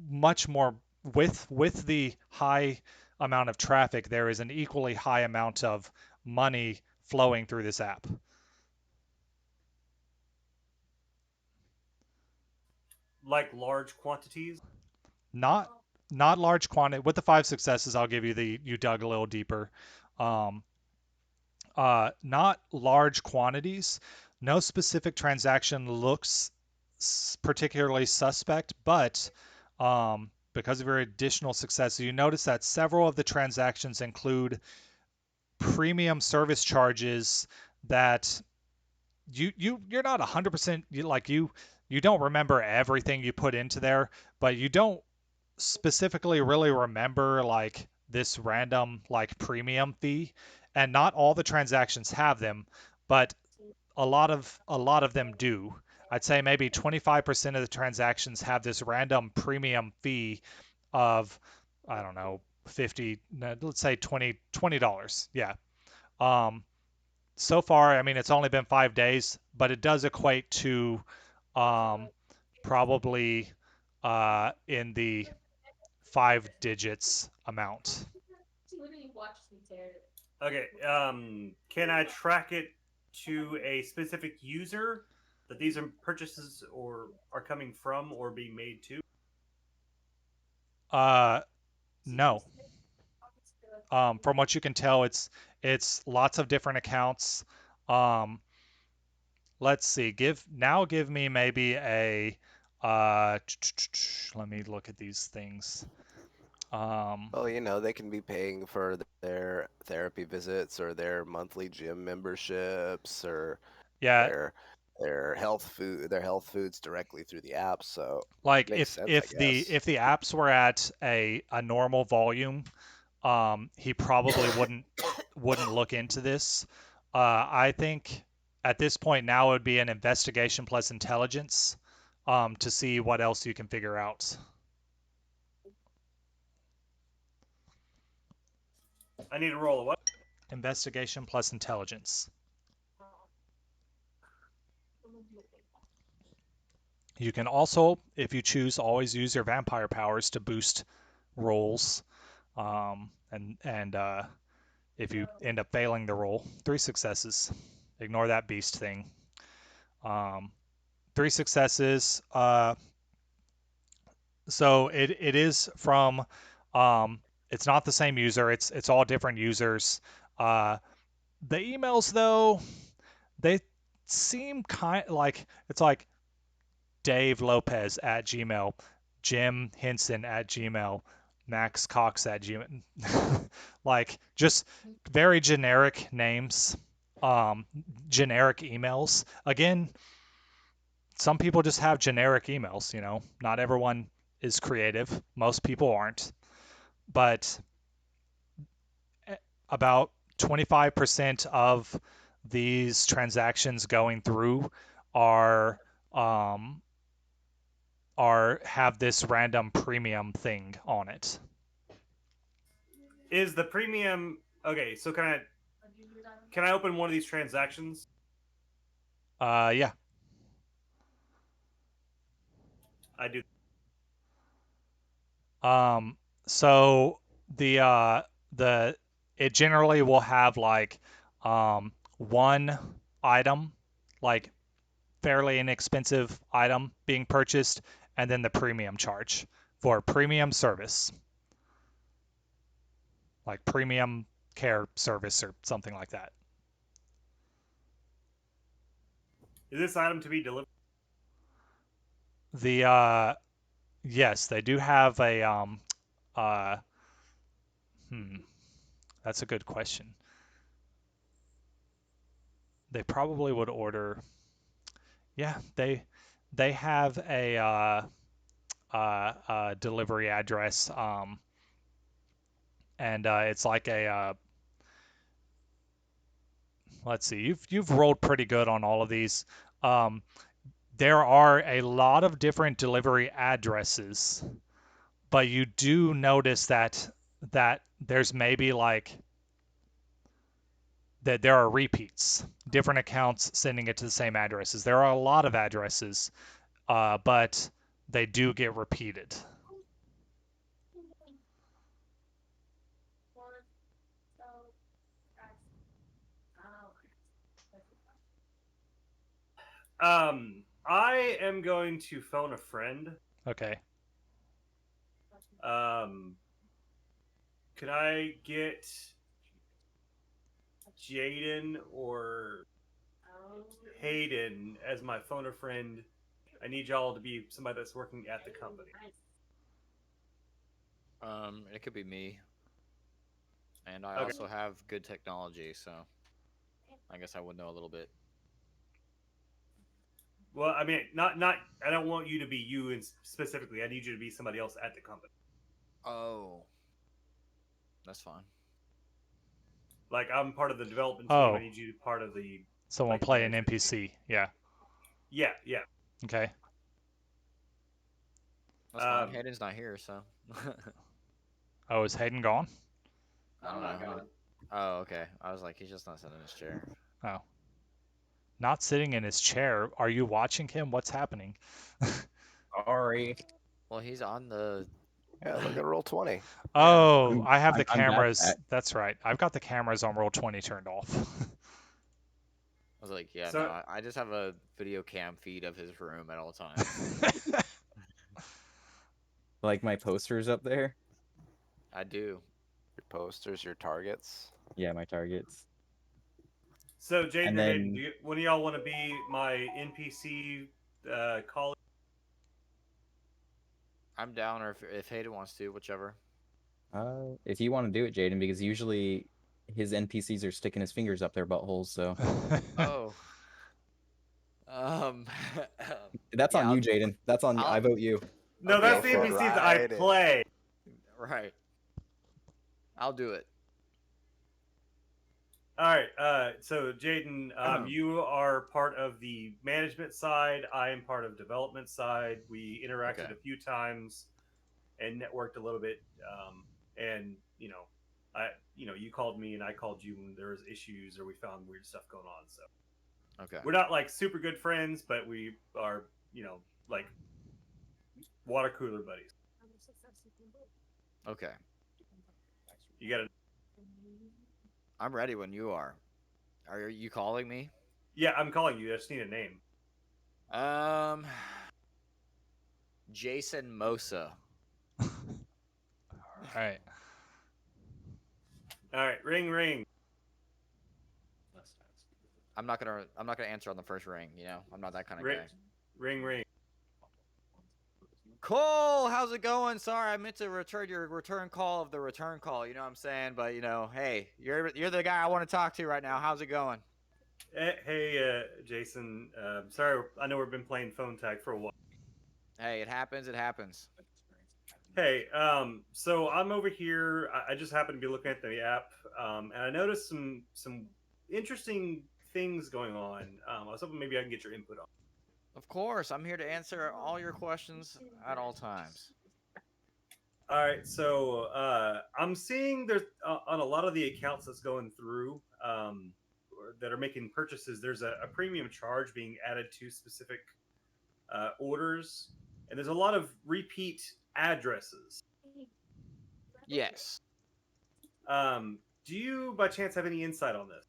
much more with the high amount of traffic. There is an equally high amount of money flowing through this app. Like large quantities. Not not large quantity. With the 5 successes, I'll give you you dug a little deeper. Um, not large quantities. No specific transaction looks particularly suspect, but because of your additional successes, you notice that several of the transactions include premium service charges that you're not 100% you don't remember everything you put into there, but you don't specifically really remember like this random like premium fee, and not all the transactions have them, but a lot of them do. I'd say maybe 25% of the transactions have this random premium fee of, I don't know, 50, let's say 20 dollars. Yeah. Um so far, I mean, it's only been 5 days, but it does equate to um probably in the 5 digits amount. Okay. Can I track it to a specific user that these are purchases or are coming from or being made to? No. From what you can tell, it's lots of different accounts. Um, let's see. Give me maybe a uh, let me look at these things. Well, they can be paying for their therapy visits or their monthly gym memberships or Yeah, their their health foods directly through the app. So like makes if sense, I if the guess. if the apps were at a normal volume, he probably wouldn't look into this. I think at this point now it would be an investigation plus intelligence, to see what else you can figure out. I need to roll a what? Investigation plus intelligence. You can also, if you choose, always use your vampire powers to boost rolls. And if you end up failing the roll, 3 successes. Ignore that beast thing. Um, 3 successes. So it is from. It's not the same user. It's all different users. The emails though, they seem kind like it's like Dave Lopez at Gmail, Jim Henson at Gmail, Max Cox at Gmail. Like just very generic names, generic emails. Again, some people just have generic emails, Not everyone is creative. Most people aren't. But about 25% of these transactions going through are um, have this random premium thing on it. Is the premium okay? So can I open one of these transactions? Yeah. I do. So the it generally will have like one item, like fairly inexpensive item being purchased, and then the premium charge for premium service, like premium care service or something like that. Is this item to be delivered? The yes, they do have a uh hmm, that's a good question. They probably would order. Yeah, they have a delivery address. and it's like a let's see, you've rolled pretty good on all of these. Um, there are a lot of different delivery addresses, but you do notice that there's maybe like that there are repeats, different accounts sending it to the same addresses. There are a lot of addresses, but they do get repeated. I am going to phone a friend. Okay. Could I get Jaden or Hayden as my phone a friend? I need y'all to be somebody that's working at the company. It could be me, and I Okay. also have good technology, so I guess I would know a little bit. Well, I mean, not. I don't want you to be you and specifically. I need you to be somebody else at the company. Oh, that's fine. Like I'm part of the development team. Oh, I need you to be part of the someone like play an management team. NPC. Yeah. Yeah. Okay. That's fine. Hayden's not here, so Oh, is Hayden gone? I don't I'm not know. gone. Oh, okay. I was like, he's just not sitting in his chair. Oh. Not sitting in his chair. Are you watching him? What's happening? Sorry. Well, he's on the. Yeah, look at roll 20. Oh, I have the I'm bad at cameras. that. That's right. I've got the cameras on roll 20 turned off. I was like, yeah, So- no, I just have a video cam feed of his room at all times. Like my posters up there. I do. Your posters, your targets. Yeah, my targets. So Jaden And or Hayden, then- one of y'all want to be my NPC colleague? I'm down, or if Hayden wants to, whichever. If you want to do it, Jaden, because usually his NPCs are sticking his fingers up their buttholes. So Oh. that's on yeah, you, Jaden. That's on you. I vote you. No, Okay, that's the well, NPCs that I right. play. right. I'll do it. All right. So Jaden, you are part of the management side. I am part of development side. We interacted Okay. a few times and networked a little bit. And you called me and I called you when there was issues or we found weird stuff going on. So Okay. we're not like super good friends, but we are, like water cooler buddies. Okay. You got to. I'm ready when you are. Are you calling me? Yeah, I'm calling you. I just need a name. Jason Mosa. All right. All right, ring, ring. I'm not gonna answer on the first ring. I'm not that kind of Ring, guy. ring. Cole, how's it going? Sorry, I meant to return your return call of the return call. You know what I'm saying? But hey, you're the guy I want to talk to right now. How's it going? Hey, Jason. Sorry, I know we've been playing phone tag for a while. Hey, it happens. It happens. Hey, so I'm over here. I just happened to be looking at the app, and I noticed some interesting things going on. I was hoping maybe I can get your input on. Of course, I'm here to answer all your questions at all times. All right, so I'm seeing there's on a lot of the accounts that's going through that are making purchases. There's a premium charge being added to specific orders, and there's a lot of repeat addresses. Yes. Do you, by chance, have any insight on this?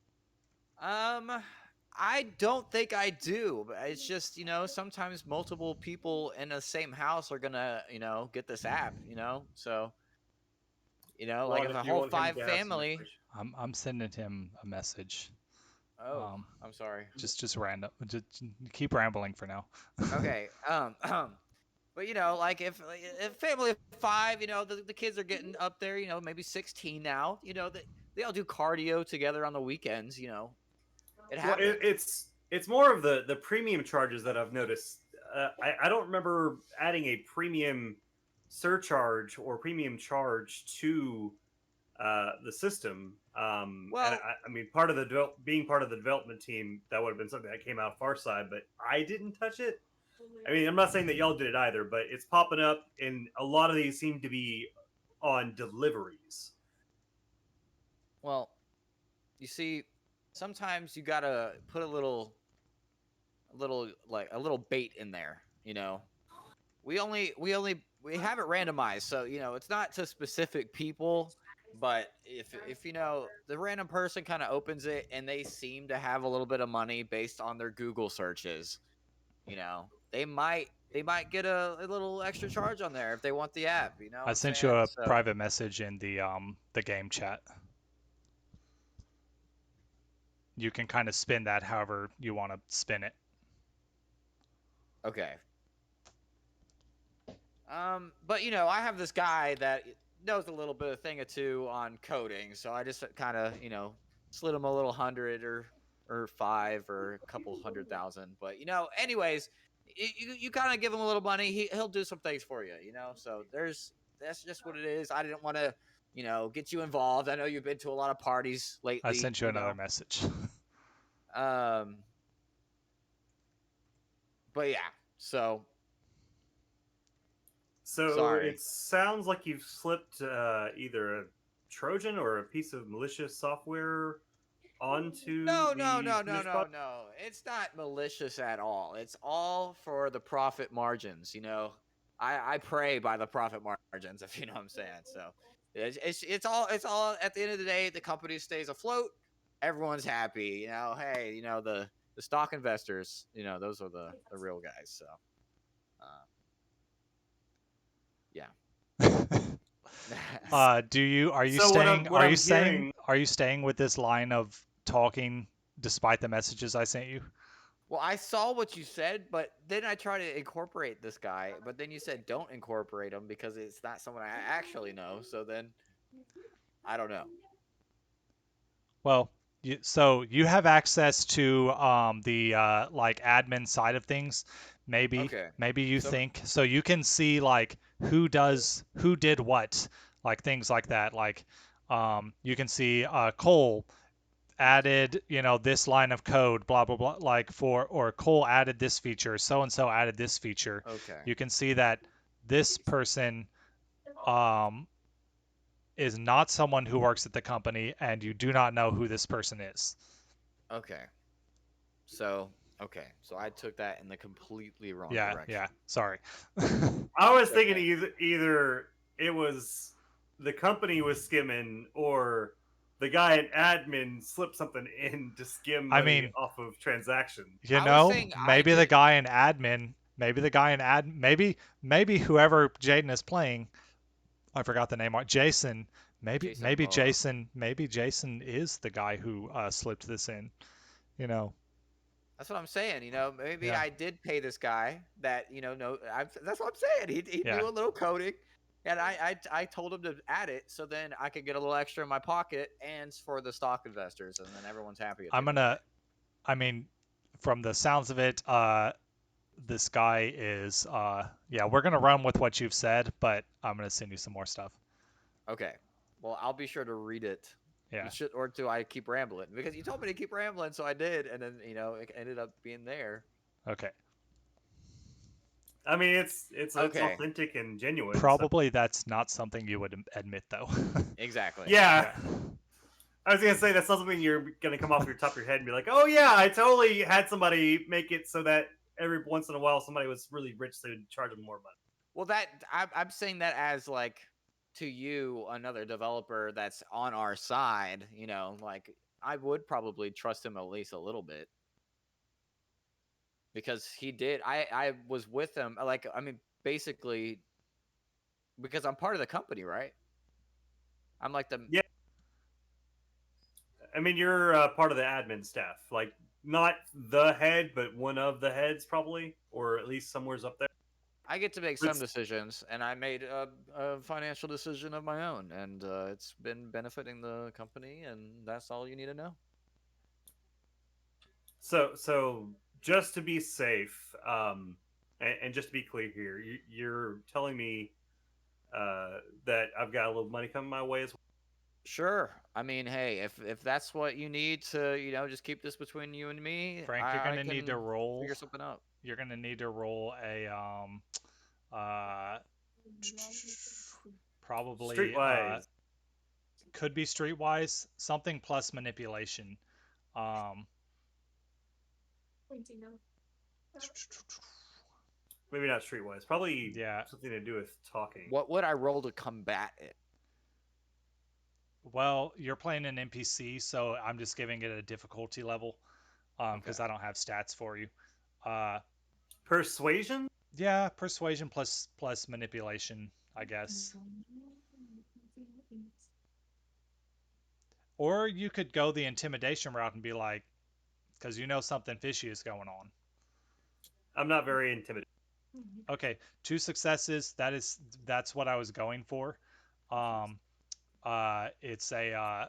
I don't think I do, but it's just, sometimes multiple people in the same house are gonna, get this app, so, like if a whole 5 family. I'm sending him a message. Oh, I'm sorry. Just random. Just keep rambling for now. Okay. But like if family of 5, the kids are getting up there, maybe 16 now. They all do cardio together on the weekends. It happens. Well, it's more of the premium charges that I've noticed. I don't remember adding a premium surcharge or premium charge to the system. And Well, I mean, being part of the development team, that would have been something that came out far side, but I didn't touch it. I mean, I'm not saying that y'all did it either, but it's popping up, and a lot of these seem to be on deliveries. well, you see, sometimes you gotta put a little bait in there. We have it randomized, so it's not to specific people. But if the random person kind of opens it and they seem to have a little bit of money based on their Google searches, they might get a little extra charge on there if they want the app. You know what I I'm sent you saying? a So private message in the game chat. You can kind of spin that however you want to spin it. okay. But I have this guy that knows a little bit of thing or two on coding, so I just kind of slid him a little hundred or five or a couple 100,000. But anyways, you kind of give him a little money, he'll do some things for you. So that's just what it is. I didn't want to get you involved. I know you've been to a lot of parties I lately. sent you another message. Um, but yeah, so So sorry. it sounds like you've slipped either a Trojan or a piece of malicious software onto No, no, the no, no, finished no, product. no. It's not malicious at all. It's all for the profit margins. I pray by the profit margins, if you know what I'm saying. So it's all at the end of the day, the company stays afloat. Everyone's happy. Hey, the stock investors. Those are the real guys. So, uh, yeah. Are you So what staying I'm what I'm hearing. with this line of talking despite the messages I sent you? Well, I saw what you said, but then I try to incorporate this guy, but then you said don't incorporate him because it's not someone I actually know. So then I don't know. Well, so you have access to the like admin side of things. Okay. Maybe you So think so you can see like who did what, like things like that. Like you can see Cole added this line of code, blah blah blah, like or Cole added this feature, so and so added this feature. okay. You can see that this person um is not someone who works at the company, and you do not know who this person is. Okay. So okay. So I took that in the completely wrong Yeah, direction. yeah. Sorry. I was It's thinking okay. either it was the company was skimming or the guy at admin slipped something in to skim I money mean, off of transaction. I was saying I maybe the did. guy in admin, maybe whoever Jaden is playing, I forgot the name. Jason. Jason Momoa. Maybe Jason is the guy who slipped this in. You know. That's what I'm saying. Maybe Yeah. I did pay this guy that no. That's what I'm saying. He Yeah. knew a little coding, and I told him to add it so then I could get a little extra in my pocket and for the stock investors, and then everyone's happy at the I'm end of the gonna. day. I mean, from the sounds of it, this guy is. Yeah, we're gonna run with what you've said, but I'm gonna send you some more stuff. Okay. Well, I'll be sure to read it. Yeah. Or do I keep rambling? Because you told me to keep rambling, so I did, and then it ended up being there. Okay. I mean, it's Okay. authentic and genuine. So Probably that's not something you would admit, though. Exactly. yeah, Yeah. I was gonna say that's not something you're gonna come off your top of your head and be like, oh yeah, I totally had somebody make it so that every once in a while somebody was really rich, so they'd charge them more money. Well, I'm saying that as like to you, another developer that's on our side. Like I would probably trust him at least a little bit because he did. I was with him. Like I mean, basically because I'm part of the company, right? I'm like the Yeah, I mean you're part of the admin staff, like not the head, but one of the heads probably, or at least somewhere's up there. I get to make some It's decisions, and I made a financial decision of my own, and it's been benefiting the company, and that's all you need to know. so just to be safe, and just to be clear here, you're telling me that I've got a little money coming my way as well. Sure. I mean, hey, if that's what you need to, just keep this between you and me, Frank, you're I gonna need to can roll. figure something out. You're gonna need to roll a uh probably Streetwise. could be streetwise something plus manipulation. Um, Maybe not streetwise. Probably yeah. something to do with talking. What would I roll to combat it? Well, you're playing an NPC, so I'm just giving it a difficulty level, because I don't have stats for you. Persuasion? Yeah, persuasion plus manipulation, I guess. Or you could go the intimidation route and be like, because you know something fishy is going on. I'm not very intimidated. Okay, 2 successes. That's what I was going for. It's a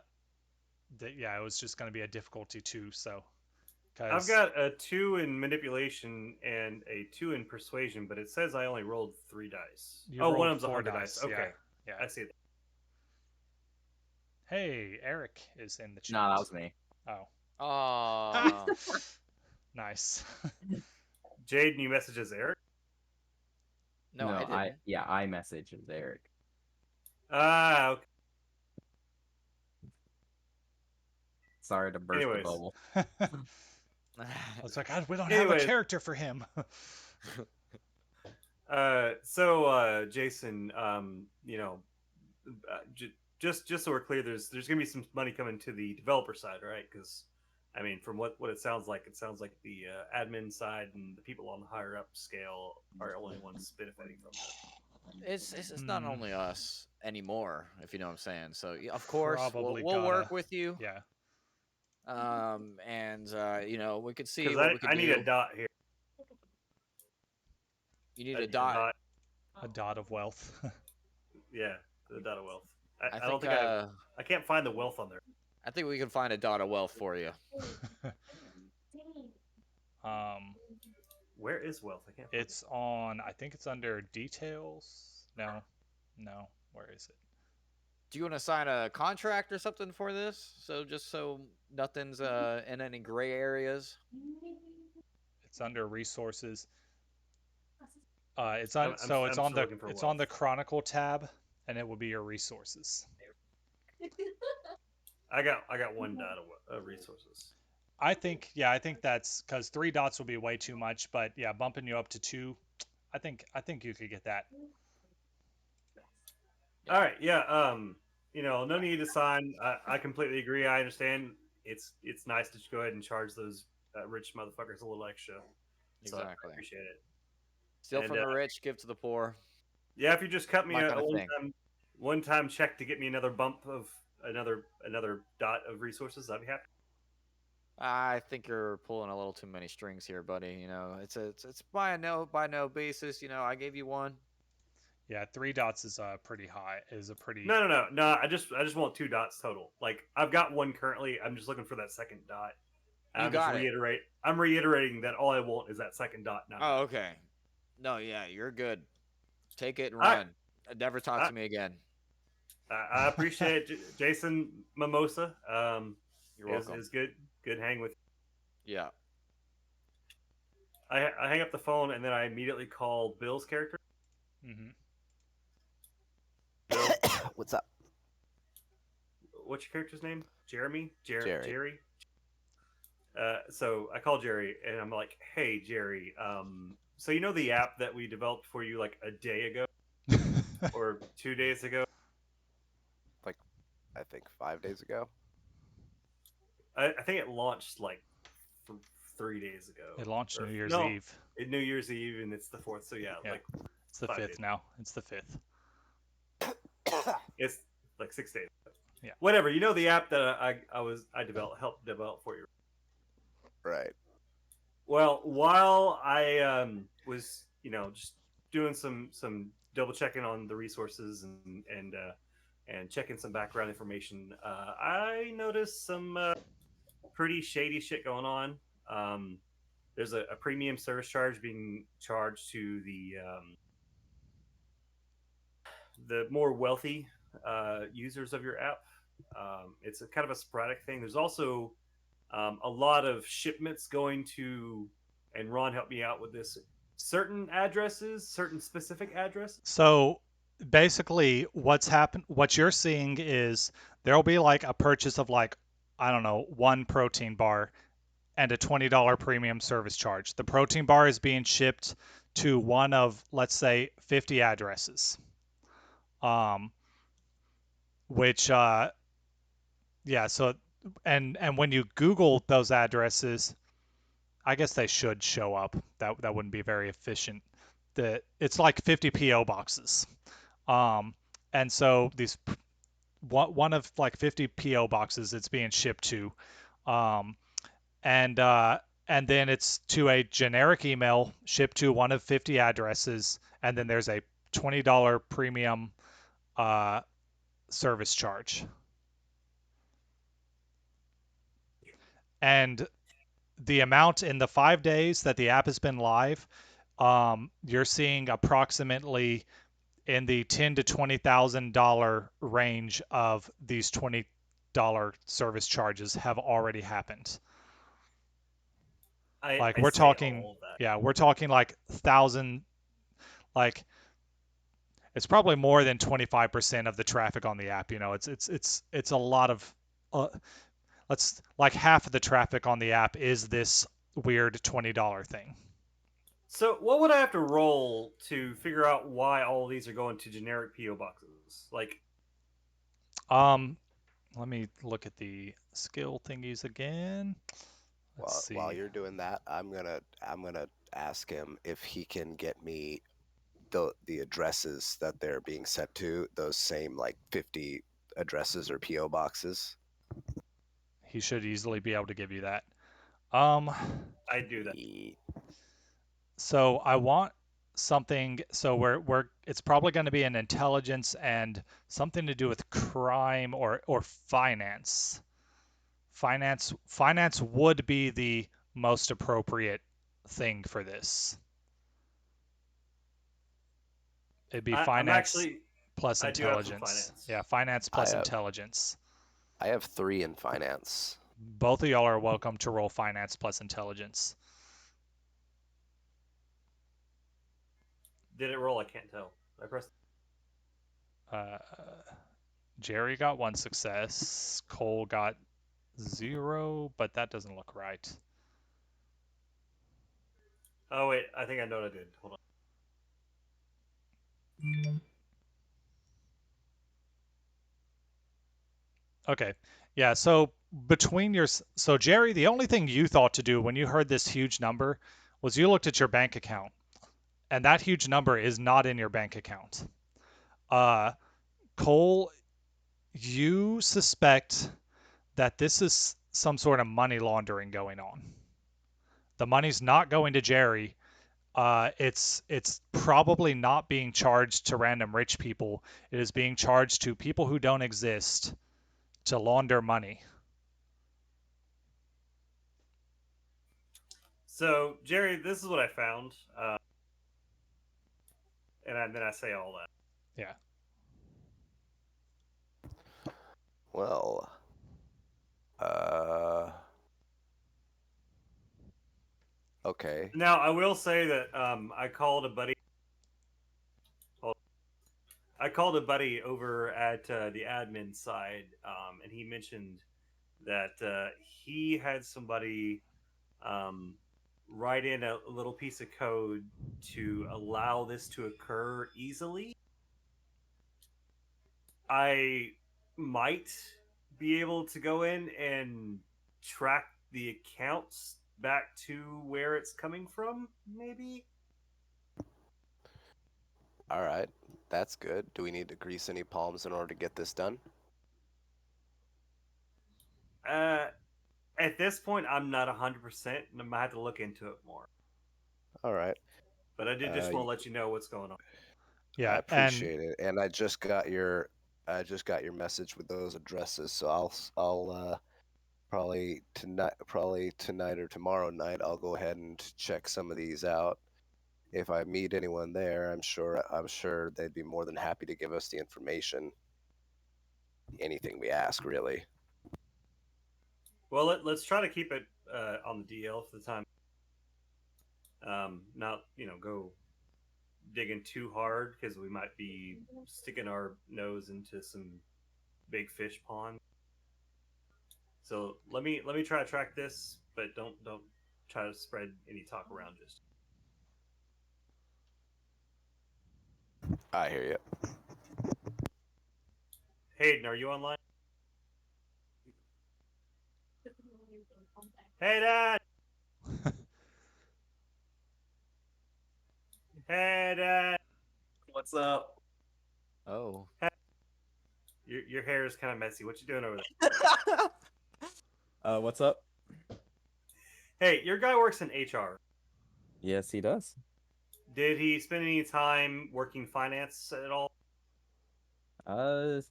yeah, it was just going to be a difficulty 2. So, I've because got a 2 in manipulation and a 2 in persuasion, but it says I only rolled 3 dice. you Oh, one rolled of them's a 4 hunger dice. dice. Okay, Yeah. I see that. Hey, Eric is in the chat. No, that was me. Oh, Oh, nice. Jaden, you messages Eric? no, I didn't. I messaged Eric. Ah, okay. Sorry to burst Anyways. the bubble. I was like, we don't have a character for him. Jason, just so we're clear, there's gonna be some money coming to the developer side, right? Because I mean, from what it sounds like the admin side and the people on the higher up scale are only ones benefiting from it. It's not only us anymore, if you know what I'm saying. So of course Probably we'll gotta- work with you. Yeah. And we could see Because what we could do. I need a dot here. You need a dot. A dot of wealth. Yeah, the dot of wealth. I don't think, think I can't find the wealth on there. I think we can find a dot of wealth for you. Where is wealth? I can't find It's on. I think it's under details. No. Where is it? Do you want to sign a contract or something for this? Just so nothing's in any gray areas. It's under resources. It's on. It's on the Chronicle tab, and it will be your resources. I got 1 dot of resources. I think that's because 3 dots will be way too much, but yeah, bumping you up to 2, I think you could get that. All right, yeah. No need to sign. I completely agree. I understand. It's nice to just go ahead and charge those rich motherfuckers a little extra. So Exactly. I appreciate it. Steal from the rich, give to the poor. Yeah, if you just cut me a one-time check to get me another bump of another dot of resources, I'd be happy. I think you're pulling a little too many strings here, buddy. It's by no basis. I gave you 1. Yeah, 3 dots is pretty high. Is a pretty. No. I just want 2 dots total. Like I've got 1 currently. I'm just looking for that second dot. I'm reiterating that all I want is that second dot now. Oh, okay. No, yeah, you're good. Take it and run. Never talk to me again. I appreciate it, Jason Mimosa. You're welcome. It's good hang with you. Yeah. I hang up the phone and then I immediately call Bill's character. Mm-hmm. Bill, What's up? What's your character's name? Jeremy? Jerry. Jerry? So I call Jerry and I'm like, hey, Jerry, so you know the app that we developed for you like a day ago or 2 days ago? Like, I think 5 days ago. I think it launched like 3 days ago. It launched New Year's Eve. New Year's Eve, and it's the 4th. So yeah. Like it's the 5th now. It's the 5th. It's like 6 days. Yeah. Whatever. You know the app that I helped develop for you. Right. Well, while I was just doing some double checking on the resources and checking some background information, I noticed some pretty shady shit going on. There's a premium service charge being charged to the more wealthy users of your app. It's a kind of a sporadic thing. There's also a lot of shipments going to, and Ron helped me out with this, certain addresses, certain specific addresses. So basically, what you're seeing is there'll be like a purchase of like, I don't know, one protein bar and a $20 premium service charge. The protein bar is being shipped to one of, let's say, 50 addresses. Um, which yeah, so and when you Google those addresses, I guess they should show up. That wouldn't be very efficient. It's like 50 PO boxes. Um, and so these one of like 50 PO boxes it's being shipped to. Um, and and then it's to a generic email shipped to one of 50 addresses, and then there's a $20 premium uh, service charge. And the amount in the 5 days that the app has been live, you're seeing approximately in the $10,000 to $20,000 range of these $20 service charges have already happened. Like I we're say talking, all of that. yeah, we're talking like thousand, like it's probably more than 25% of the traffic on the app. You know, it's a lot of, let's like half of the traffic on the app is this weird $20 thing. So, what would I have to roll to figure out why all of these are going to generic PO boxes? Like, Um, let me look at the skill thingies again. Let's While see. you're doing that, I'm gonna ask him if he can get me the addresses that they're being sent to, those same like 50 addresses or PO boxes. He should easily be able to give you that. Um, I do that. so I want something. So we're it's probably going to be an intelligence and something to do with crime or finance. Finance would be the most appropriate thing for this. It'd be I'm finance actually, plus I do have some intelligence. finance. Yeah, finance I plus have intelligence. I have 3 in finance. Both of y'all are welcome to roll finance plus intelligence. Did it roll? I can't tell. I pressed. Uh, Jerry got 1 success. Cole got 0, but that doesn't look right. Oh wait, I think I know what I did. Hold on. Okay. Yeah, so so Jerry, the only thing you thought to do when you heard this huge number was you looked at your bank account, and that huge number is not in your bank account. Uh, Cole, you suspect that this is some sort of money laundering going on. The money's not going to Jerry. It's probably not being charged to random rich people. It is being charged to people who don't exist to launder money. So, Jerry, this is what I found, then I say all that. Yeah. Well, uh okay. Now, I will say that I called a buddy. I called a buddy over at the admin side, and he mentioned that he had somebody um, write in a little piece of code to allow this to occur easily. I might be able to go in and track the accounts back to where it's coming from, maybe. All right. That's good. Do we need to grease any palms in order to get this done? Uh, at this point, I'm not 100%, and I might have to look into it more. All right. But I did just want to let you know what's going on. I Yeah, and appreciate it. And I just got your message with those addresses, so I'll probably tonight or tomorrow night I'll go ahead and check some of these out. If I meet anyone there, I'm sure they'd be more than happy to give us the information. anything we ask, really. Well, let's try to keep it on the DL for the time. Not go digging too hard because we might be sticking our nose into some big fish pond. So let me try to track this, but don't try to spread any talk around. Just I hear you. Hayden, are you online? Hey, Dad. Hey, Dad. What's up? Oh. Hey. Your hair is kind of messy. What you doing over What's up? there? Hey, your guy works in HR. Yes, he does. Did he spend any time working finance at all? Uh,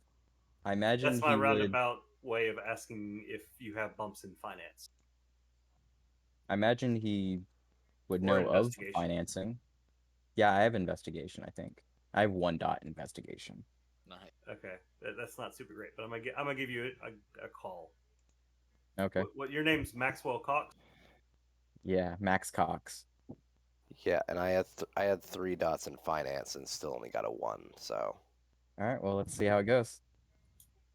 I imagine That's my he would. roundabout way of asking if you have bumps in finance I imagine he would or know of investigation. financing. Yeah, I have investigation. I think I have 1 dot investigation. Nice. Okay, that's not super great, but I'm gonna give you a call. Okay. What your name's Maxwell Cox? Yeah, Max Cox. Yeah, and I had 3 dots in finance and still only got a 1. So All right. Well, let's see how it goes.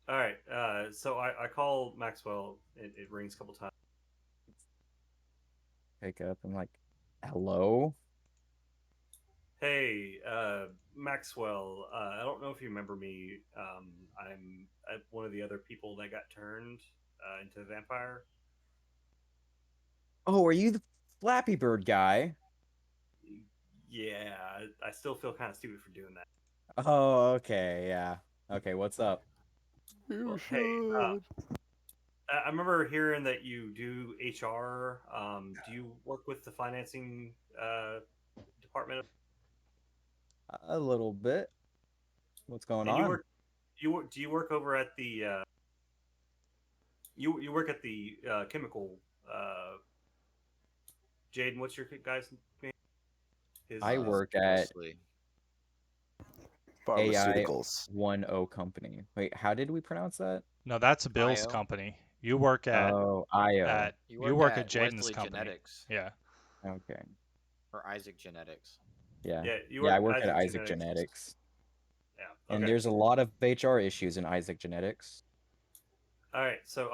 All right, so I call Maxwell. It rings a couple times. Pick up. I'm like, hello. Hey, Maxwell. I don't know if you remember me. I'm one of the other people that got turned into a vampire. Oh, are you the Flappy Bird guy? Yeah, I still feel kind of stupid for doing that. Oh, okay. Yeah. Okay. What's up? you Well, hey, should. I remember hearing that you do HR. Do you work with the financing department? A little bit. What's going And on? do you work over at the you work at the chemical Jaden? What's your guy's name? His I work at Mostly. AI Pharmaceuticals. 10 company. Wait, how did we pronounce that? No, that's Bill's IO. company. You work Oh, IO. You you work work at at Jaden's Wesley company. Genetics Yeah. Okay. or Isaac Genetics. Yeah. Yeah, you Yeah, I work work at Isaac Isaac Genetics. Genetics. Yeah. And Okay. there's a lot of HR issues in Isaac Genetics. All right. So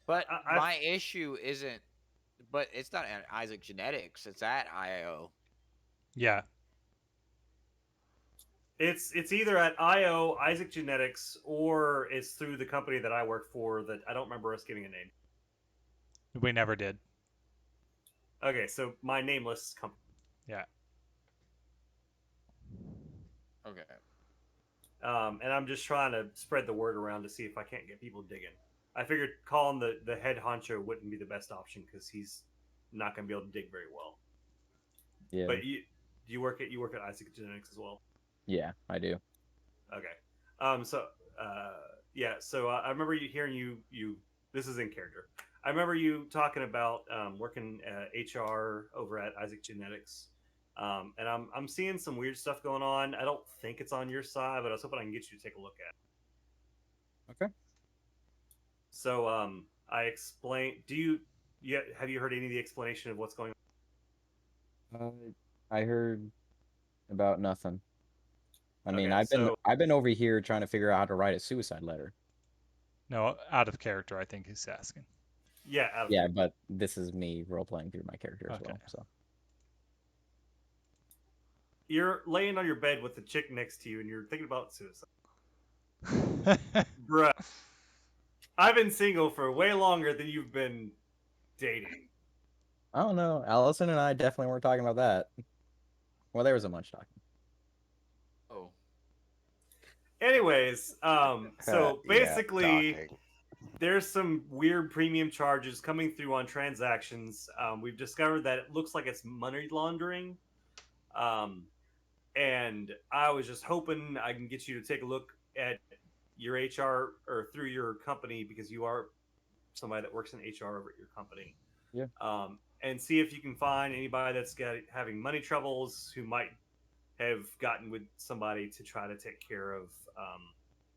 But I my issue isn't. But it's not at Isaac Genetics. It's at IO. Yeah. it's either at IO Isaac Genetics or it's through the company that I work for that I don't remember us giving a name. We never did. Okay, so my nameless company. Yeah. Okay. And I'm just trying to spread the word around to see if I can't get people digging. I figured calling the head honcho wouldn't be the best option because he's not going to be able to dig very well. Yeah. But you work at Isaac Genetics as well. Yeah, I do. Okay. So yeah. So I remember hearing you. This is in character. I remember you talking about working HR over at Isaac Genetics. And I'm seeing some weird stuff going on. I don't think it's on your side, but I was hoping I can get you to take a look at it. Okay. So I explain. Have you heard any of the explanation of what's going on? I heard about nothing. I mean, Okay, so I've been over here trying to figure out how to write a suicide letter. No, out of character, I think he's asking. yeah, out of Yeah, character. but this is me role playing through my character as Okay. well. So You're laying on your bed with the chick next to you, and you're thinking about suicide. Bruh, I've been single for way longer than you've been dating. I don't know. Allison and I definitely weren't talking about that. Well, there was a much talking. Oh. Anyways, so Yeah, basically, docking. there's some weird premium charges coming through on transactions. We've discovered that it looks like it's money laundering. Um, and I was just hoping I can get you to take a look at your HR or through your company because you are somebody that works in HR over at your company. Yeah. And see if you can find anybody that's having money troubles who might have gotten with somebody to try to take care of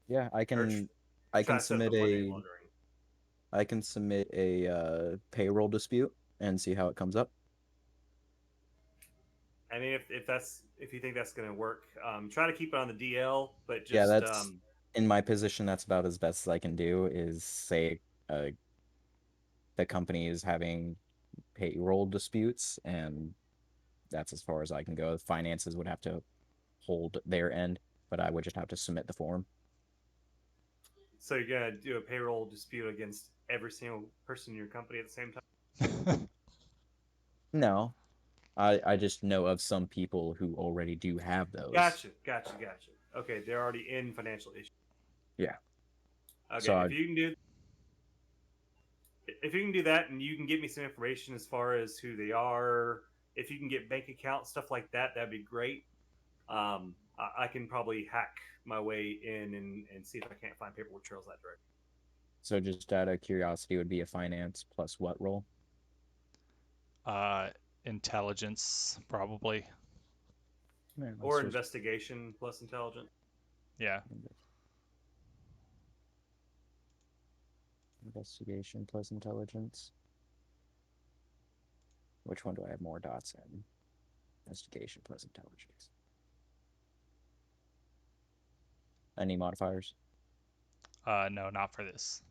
Yeah, I her can I try can to set up submit the money a laundering. I can submit a payroll dispute and see how it comes up. I mean, if you think that's going to work, try to keep it on the DL, but Yeah, just that's in my position. That's about as best as I can do. Is say uh, the company is having payroll disputes, and that's as far as I can go. Finances would have to hold their end, but I would just have to submit the form. so you're going to do a payroll dispute against every single person in your company at the same time. No, I just know of some people who already do have those. Gotcha. Okay, they're already in financial issues. Yeah. Okay, So I, if you can do that, and you can get me some information as far as who they are, if you can get bank accounts, stuff like that, that'd be great. I can probably hack my way in and see if I can't find paperwork trails that direction. so just out of curiosity, would be a finance plus what role? Intelligence, probably. Man, Or investigation plus intelligence. Yeah. Investigation plus intelligence. Which one do I have more dots in? Investigation plus intelligence. Any modifiers? No, not for this.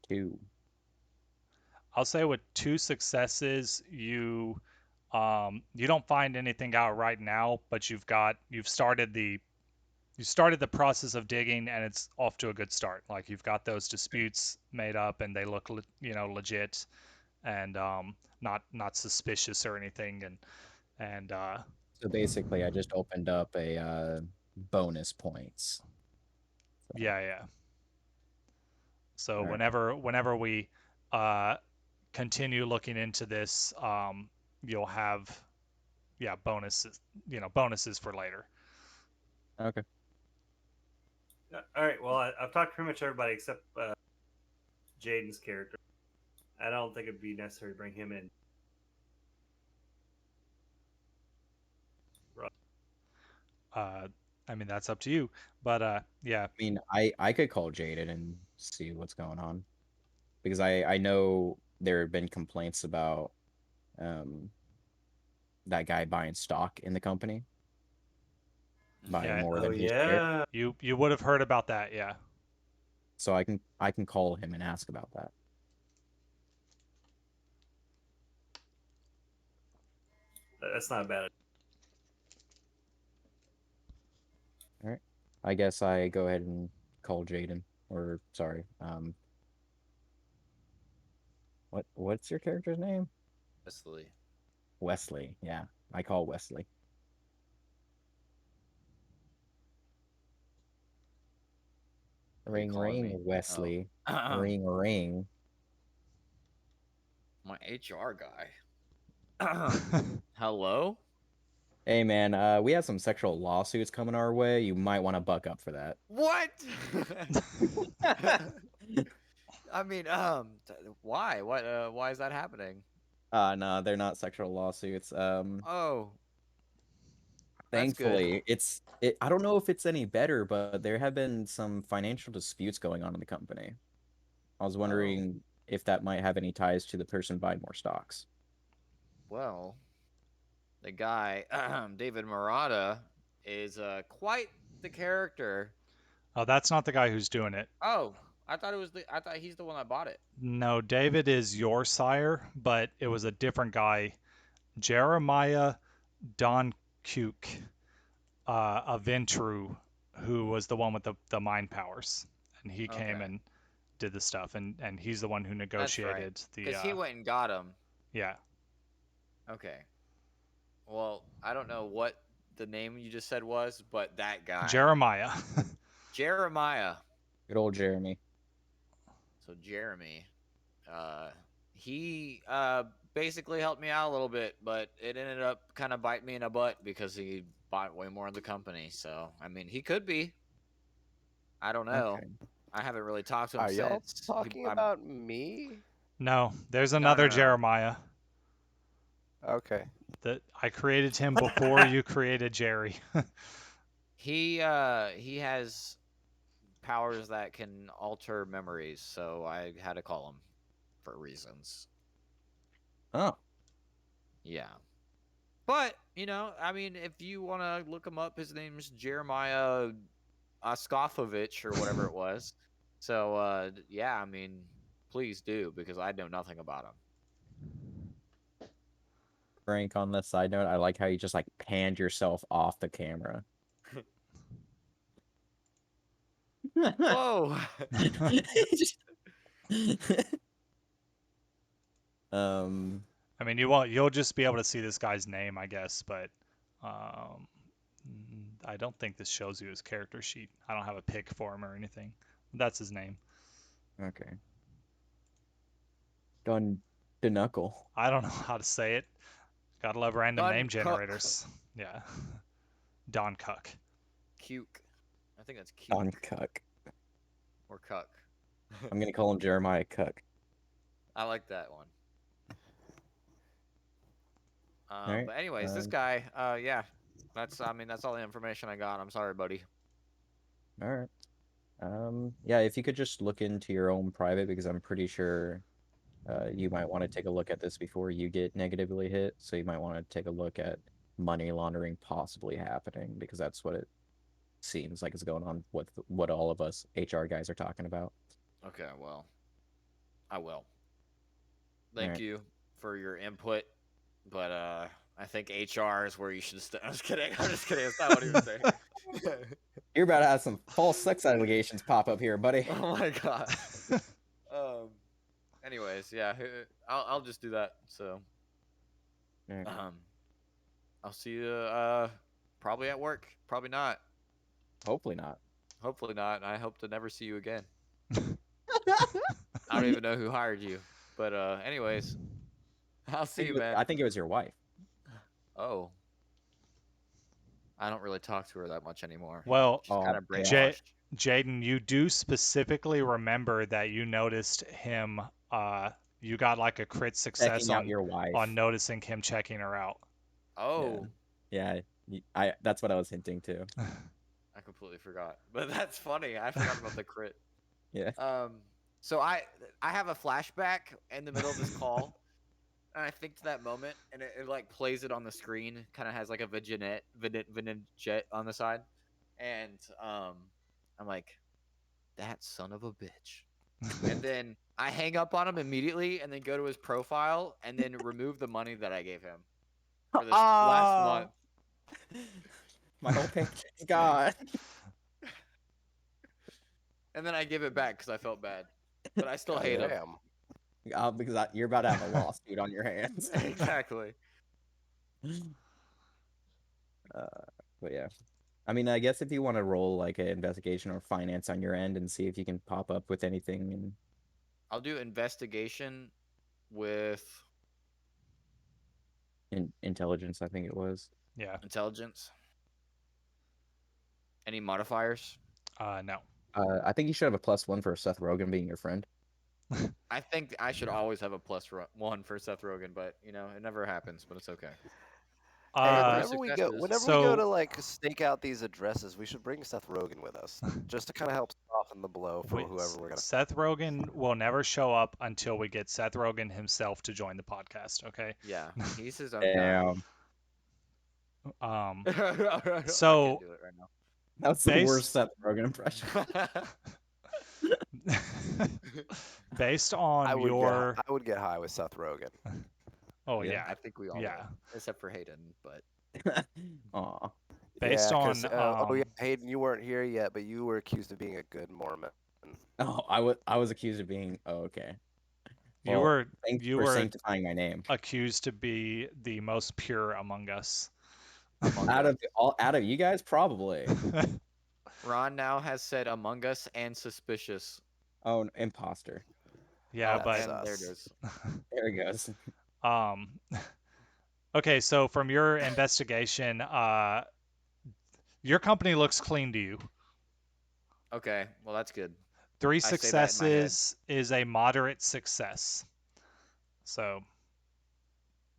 2. I'll say with 2 successes, you don't find anything out right now, but you've started the process of digging, and it's off to a good start. Like you've got those disputes made up, and they look legit, and not suspicious or anything, and So basically, I just opened up a bonus points. So, yeah. So all right. whenever we continue looking into this, you'll have bonuses for later. Okay. All right. Well, I've talked to pretty much everybody except Jaden's character. I don't think it'd be necessary to bring him in. I mean, that's up to you, but yeah. I mean, I could call Jaded and see what's going on because I know there have been complaints about um that guy buying stock in the company, buying Yeah, more Oh than his share. yeah, you would have heard about that, yeah. So I can call him and ask about that. that's not bad. All right. I guess I go ahead and call Jaden, or sorry, what's your character's name? Wesley. Wesley. Yeah, I call Wesley. Who are you Ring calling me? ring, Wesley. Oh. Ring ring. My HR guy. Hello? Hey man, we have some sexual lawsuits coming our way. You might want to buck up for that. What? I mean, why? Why is that happening? No, they're not sexual lawsuits. Oh, that's good. Thankfully, I don't know if it's any better, but there have been some financial disputes going on in the company. I was Oh, wondering if that might have any ties to the person buying more stocks. well, the guy, David Murata, is quite the character. Oh, that's not the guy who's doing it. Oh, I thought he's the one that bought it. No, David is your sire, but it was a different guy. Jeremiah Don Cuke, of Ventru, who was the one with the mind powers, and he came Okay, and did the stuff, and he's the one who that's right. negotiated the Because he went and got him. yeah. Okay. Well, I don't know what the name you just said was, but that guy, Jeremiah. Jeremiah. Good old Jeremy. So Jeremy, uh, he basically helped me out a little bit, but it ended up kind of biting me in the butt because he bought way more of the company. So I mean, he could be. I don't know. Okay. I haven't really talked to him Are y'all since. talking about me? No, there's No, another no. Jeremiah. Okay. That I created him before you created Jerry. He has powers that can alter memories, so I had to call him for reasons. Oh, Yeah. But, I mean, if you want to look him up, his name's Jeremiah Oskofovich or whatever it was. So, yeah, I mean, please do because I know nothing about him. Frank, on the side note, I like how you just like panned yourself off the camera. Whoa. um, I mean, you'll just be able to see this guy's name, I guess, but I don't think this shows you his character sheet. I don't have a pick for him or anything. That's his name. okay. Done the knuckle. I don't know how to say it. Gotta love random name Dunkirk. generators. Yeah. Don Cuck. Cuke. I think that's cute. Don Cuck. Or cuck. I'm gonna call him Jeremiah Cuck. I like that one. Right, But anyways, this guy, yeah, that's all the information I got. I'm sorry, buddy. All right. Yeah, if you could just look into your own private, because I'm pretty sure you might want to take a look at this before you get negatively hit. So you might want to take a look at money laundering possibly happening, because that's what it seems like is going on with what all of us HR guys are talking about. Okay, well, I will. All Thank right. you for your input, but I think HR is where you should stay. I'm just kidding. I'm just kidding. That's not what he was saying. You're about to have some false sex allegations pop up here, buddy. Oh my god. Anyways, yeah, I'll just do that. So, All right. I'll see you probably at work. Probably not. Hopefully not. Hopefully not. I hope to never see you again. I don't even know who hired you. But anyways, I'll see you, man. I think it was your wife. Oh. I don't really talk to her that much anymore. Well, She's kind of yeah. brainwashed. Jaden, you do specifically remember that you noticed him. You got like a crit success Checking out your wife. on noticing him checking her out. Oh. Yeah, that's what I was hinting to. I completely forgot. But that's funny. I forgot about the crit. Yeah. So I have a flashback in the middle of this call. And I think to that moment, and it like plays it on the screen. Kind of has like a vignette on the side, and I'm like, that son of a bitch. And then I hang up on him immediately, and then go to his profile, and then remove the money that I gave him for this last month. My whole paycheck's gone. And then I give it back because I felt bad, but I still hate him. Damn. Because you're about to have a lawsuit on your hands. Exactly. But yeah, I mean, I guess if you want to roll like an investigation or finance on your end and see if you can pop up with anything, and I'll do investigation with intelligence, I think it was. Yeah. intelligence. Any modifiers? No. I think you should have a +1 for Seth Rogen being your friend. I think I should always have a +1 for Seth Rogen, but it never happens. But it's okay. Hey, three whenever we go successes. to like stake out these addresses, we should bring Seth Rogen with us, just to kind of help soften the blow for whoever we're gonna. Seth Rogen will never show up until we get Seth Rogen himself to join the podcast. Okay. Yeah, he's his own guy. Um. I So can't do it right now. That's the worst Seth Rogen impression. Based on I your, would get high with Seth Rogen. oh Yeah. yeah, I think we all yeah. would, except for Hayden. But Aw. Based Yeah, on 'cause, oh yeah, Hayden, you weren't here yet, but you were accused of being a good Mormon. Oh, I was accused of being. Oh, okay. you Well, were thanks you for were sanctifying my name. accused to be the most pure among us. Out of you guys, probably. Ron now has said Among Us and suspicious. Oh, imposter. Yeah, Oh, but and there it is. There he goes. um okay, so from your investigation, your company looks clean to you. Okay, well that's good. 3 I say that in my head. successes is a moderate success. So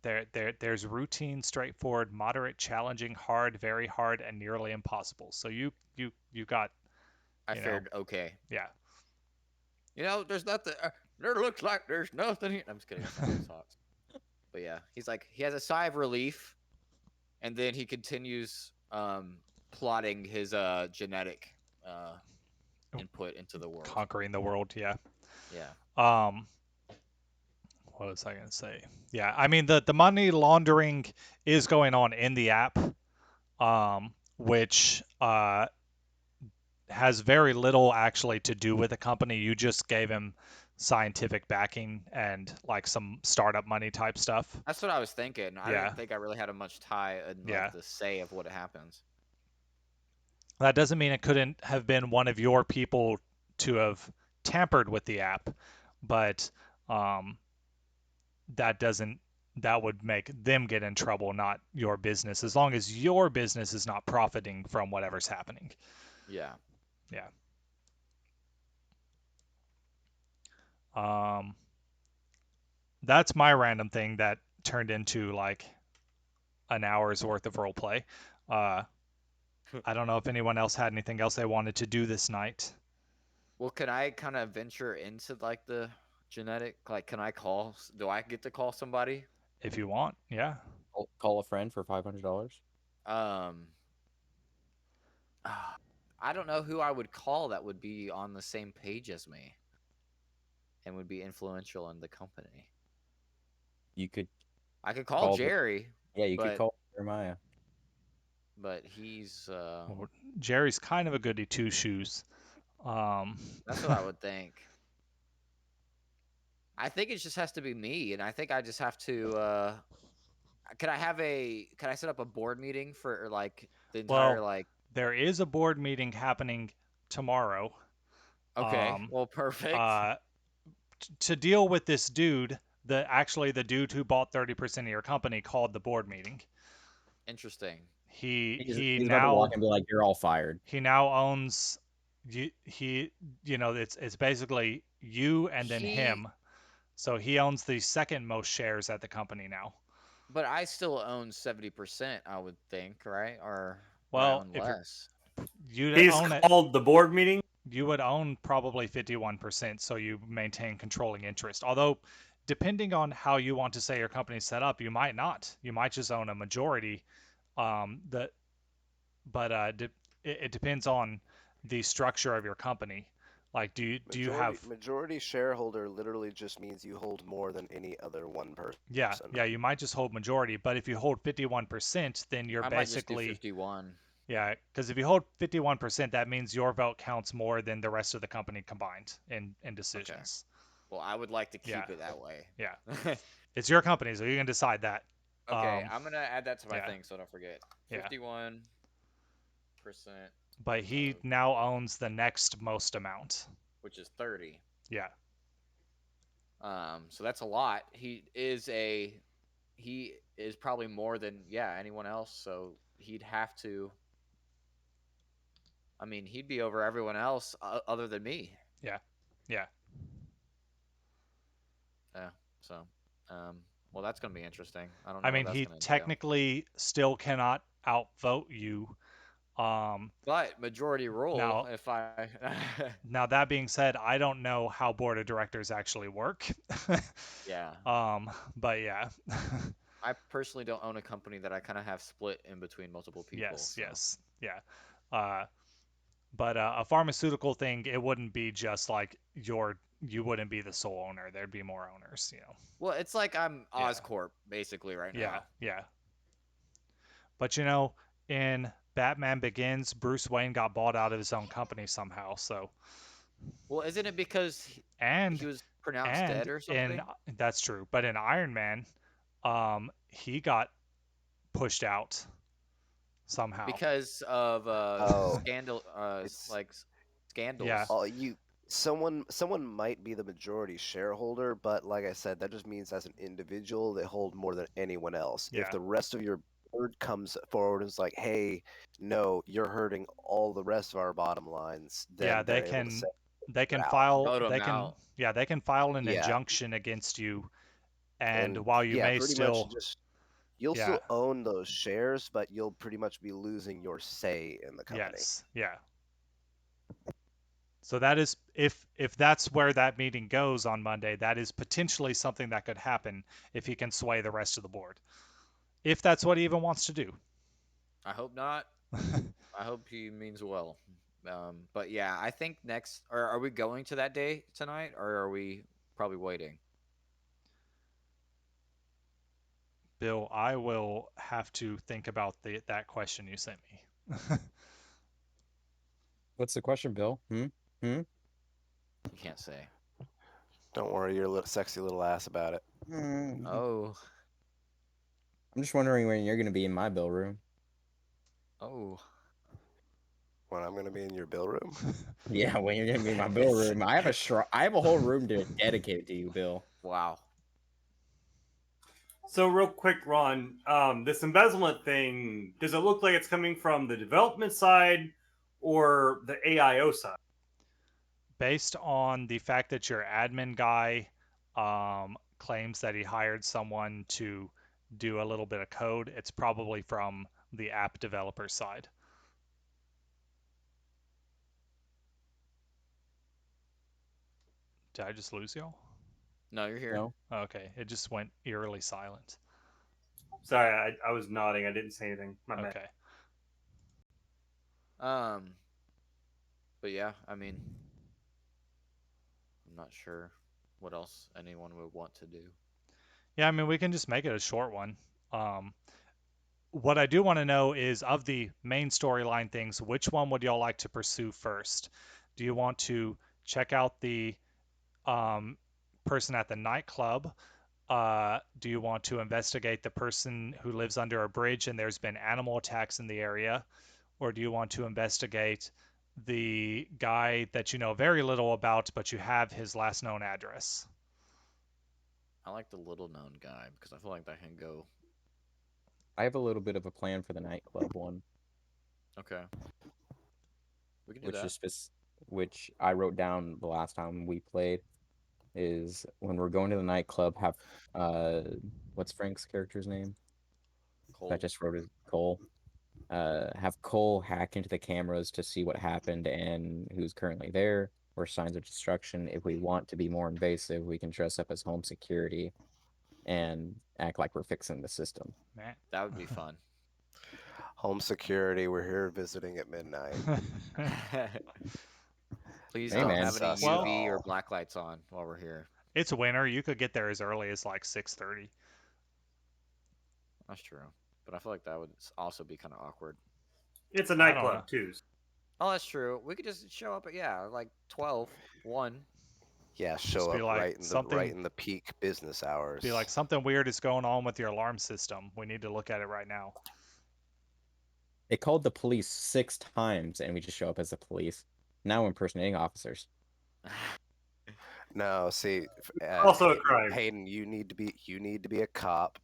there's routine, straightforward, moderate, challenging, hard, very hard, and nearly impossible. So you got I You know, figured, okay. yeah. There's nothing. There looks like there's nothing here. I'm just kidding. That's not how he talks. But yeah, he's like, he has a sigh of relief, and then he continues plotting his genetic uh input into the world. Conquering the world, yeah. Yeah. Um, what was I gonna say? Yeah, I mean the money laundering is going on in the app, which has very little actually to do with the company. You just gave him scientific backing and like some startup money type stuff. That's what I was thinking. I Yeah, didn't think I really had a much tie in like yeah. the say of what happens. That doesn't mean it couldn't have been one of your people to have tampered with the app, but um, that doesn't that would make them get in trouble, not your business, as long as your business is not profiting from whatever's happening. Yeah. Yeah. Um, that's my random thing that turned into like an hour's worth of role play. Uh, I don't know if anyone else had anything else they wanted to do this night. Well, can I kind of venture into like the genetic? Like, can I call? Do I get to call somebody? If you want, yeah. Call a friend for $500. Um, I don't know who I would call that would be on the same page as me and would be influential in the company. You could I could call call Jerry, yeah, you could but call Jeremiah. he's Well, Jerry's kind of a goody two shoes. that's what I would think. I think it just has to be me, and I think I just have to. Can I set up a board meeting for like the entire well, like? there is a board meeting happening tomorrow. Okay, Um, well, perfect. uh, to deal with this dude, the dude who bought 30% of your company called the board meeting. Interesting. He He's, he he's about to walk now and be like, "You're all fired." he now owns he it's basically you and then He, him. So he owns the second most shares at the company now. but I still own 70%. I would think, right? Or would I Well, own if you're less? you'd He's own it, called the board meeting. you would own probably 51%, so you maintain controlling interest. Although, depending on how you want to say your company's set up, you might not. You might just own a majority. The but it depends on the structure of your company. Like, do you have? Majority shareholder literally just means you hold more than any other one Yeah, person. yeah, you might just hold majority, but if you hold 51%, then you're I might just do basically 51. yeah, because if you hold 51%, that means your vote counts more than the rest of the company combined in Okay. decisions. Well, I would like to Yeah, keep it that way. yeah. It's your company, so you can decide that. Okay, I'm gonna add that to my Yeah, thing so I don't forget. yeah. 51%. But he Of, now owns the next most amount. which is 30. Yeah, So that's a lot. He is probably more than anyone else, so he'd have to. I mean, he'd be over everyone else other than me. yeah, yeah. Yeah. So, um, well, that's gonna be interesting. I don't I know what mean, that's he gonna entail. technically still cannot outvote you. But majority rule. Now, If I, now that being said, I don't know how board of directors actually work. yeah, But yeah. I personally don't own a company that I kind of have split in between multiple people. Yes, So yes, yeah. Uh, but a pharmaceutical thing, it wouldn't be just like you wouldn't be the sole owner. There'd be more owners. well, it's like I'm Yeah, Oscorp basically right yeah, now. yeah. But in Batman Begins, Bruce Wayne got bought out of his own company somehow. So, Well, isn't it because he and was pronounced and dead or in something? that's true. But in Iron Man, he got pushed out somehow. Because of Oh, scandal, it's like Yeah, scandals. all you. Someone might be the majority shareholder, but like I said, that just means as an individual they hold more than anyone else. If yeah, the rest of your board comes forward and is like, "Hey, no, you're hurting all the rest of our bottom lines," yeah. then they're able to say They you're can out. file Vote him out. they can file an Yeah, injunction against you, and and while you yeah, may pretty much still just you'll yeah, still own those shares, but you'll pretty much be losing your say in the company. yes, yeah. So that is if that's where that meeting goes on Monday, that is potentially something that could happen if he can sway the rest of the board. If that's what he even wants to do. I hope not. I hope he means well. But yeah, I think next. Or are we going to that day tonight, or are we probably waiting? Bill, I will have to think about that question you sent me. What's the question, Bill? Hmm? You can't say. Don't worry your little sexy little ass about it. Oh, I'm just wondering when you're going to be in my bill room. oh. When I'm gonna be in your bill room. Yeah, when you're going to be in my bill room. I have a whole room dedicated to you, Bill. Wow. So real quick, Ron, this embezzlement thing, does it look like it's coming from the development side or the AIO side? Based on the fact that your admin guy claims that he hired someone to do a little bit of code, it's probably from the app developer side. Did I just lose y'all? No, you're here. No? Okay, it just went eerily silent. Sorry, I was nodding. I didn't say anything. My bad. Okay. Um, but yeah, I mean, I'm not sure what else anyone would want to do. Yeah, I mean, we can just make it a short one. What I do want to know is of the main storyline things, which one would y'all like to pursue first? Do you want to check out the person at the nightclub? Do you want to investigate the person who lives under a bridge and there's been animal attacks in the area? Or do you want to investigate the guy that you know very little about, but you have his last known address? I like the little known guy because I feel like that can go. I have a little bit of a plan for the nightclub one, Okay. We can do which that. is which I wrote down the last time we played. Is when we're going to the nightclub, have what's Frank's character's name? Cold. That just wrote it, Cole. Have Cole hack into the cameras to see what happened and who's currently there or signs of destruction. If we want to be more invasive, we can dress up as home security and act like we're fixing the system. Man. That would be fun. Home security. We're here visiting at midnight. Please Hey, don't man. have any Sus it Well- UV or all. black lights on while we're here. It's winter. You could get there as early as like 6:30. That's true. But I feel like that would also be kind of awkward. It's a I don't know. nightclub too. Oh, that's true. We could just show up at, like 12, 1. Yeah, Just show be up like right in the peak business hours. Be like, something weird is going on with your alarm system. We need to look at it right now. It called the police 6 times and we just show up as the police. Now impersonating officers. No, see, Also a crime. Hayden, you need to be a cop.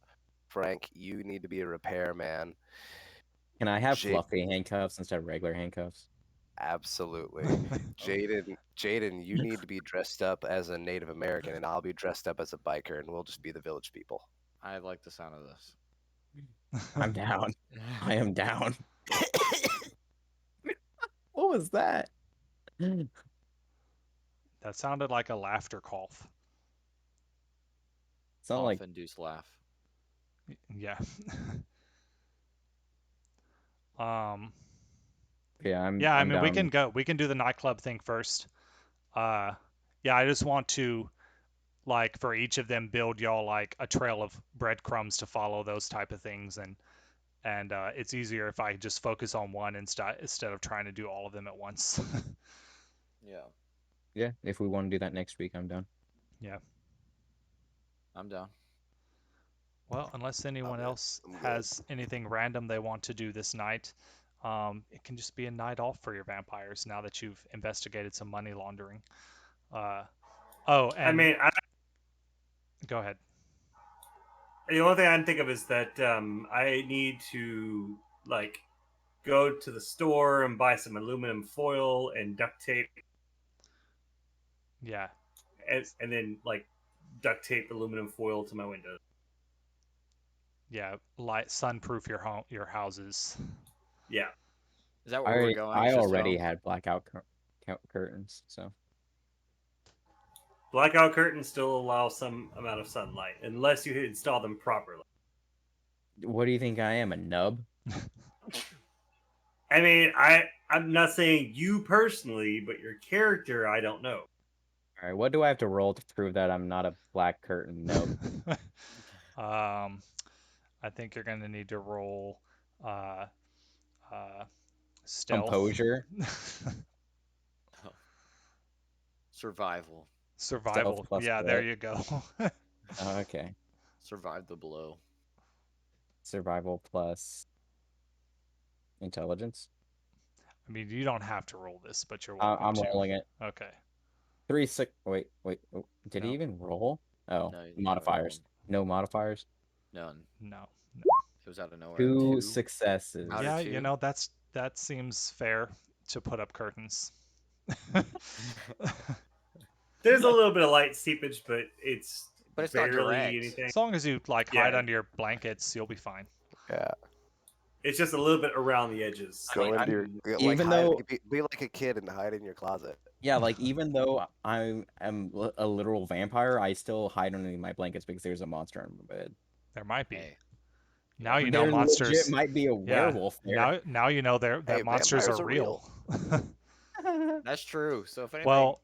Frank, you need to be a repairman. Can I have Jake- fluffy handcuffs instead of regular handcuffs? Absolutely. Jaden, you need to be dressed up as a Native American, and I'll be dressed up as a biker, and we'll just be the village people. I like the sound of this. I'm down. I am down. What was that? That sounded like a laughter cough. Sound like Induced laugh. Yeah. yeah, I'm Yeah, I I'm mean, we down. can go. We can do the nightclub thing first. Yeah, I just want to, like, for each of them, build y'all like a trail of breadcrumbs to follow, those type of things, and it's easier if I just focus on one instead of trying to do all of them at once. Yeah, Yeah, if we want to do that next week, I'm down. Yeah. I'm down. Well, unless anyone good. else I'm good. has anything random they want to do this night, it can just be a night off for your vampires now that you've investigated some money laundering. Oh, and I mean, go ahead. the only thing I can think of is that I need to like go to the store and buy some aluminum foil and duct tape, Yeah. and then like duct tape aluminum foil to my windows. Yeah, sunproof your houses. Yeah. Is that where we're going? It's I just already home? had blackout blackout curtains. So Blackout curtains still allow some amount of sunlight, unless you install them properly. what do you think I am, a nub? I mean, I'm not saying you personally, but your character, I don't know. All right, what do I have to roll to prove that I'm not a black curtain nub? I think you're going to need to roll uh, stealth. Composure. Survival. Survival. plus Yeah, there wit. you go. Okay. Survive the blow. Survival plus intelligence. I mean, you don't have to roll this, but you're welcome I'm to. rolling it. Okay. 3 6. Wait. Oh, did he No. even roll? Oh, No, modifiers. No modifiers. None. No. It was out of nowhere. 2 successes. Out of Yeah, two? you know, that seems fair to put up curtains. There's a little bit of light seepage, but it's But it's not barely direct. anything. As long as you like hide Yeah. under your blankets, you'll be fine. Yeah. It's just a little bit around the edges. Go into your like even hide, though- be like a kid and hide in your closet. Yeah, like even though I am a literal vampire, I still hide underneath my blankets because there's a monster in my bed. There might be. Hey. Now you know There monsters. legit might be a Yeah. werewolf there. Now you know that Hey, monsters vampires are are real. That's true. So if anything, Well,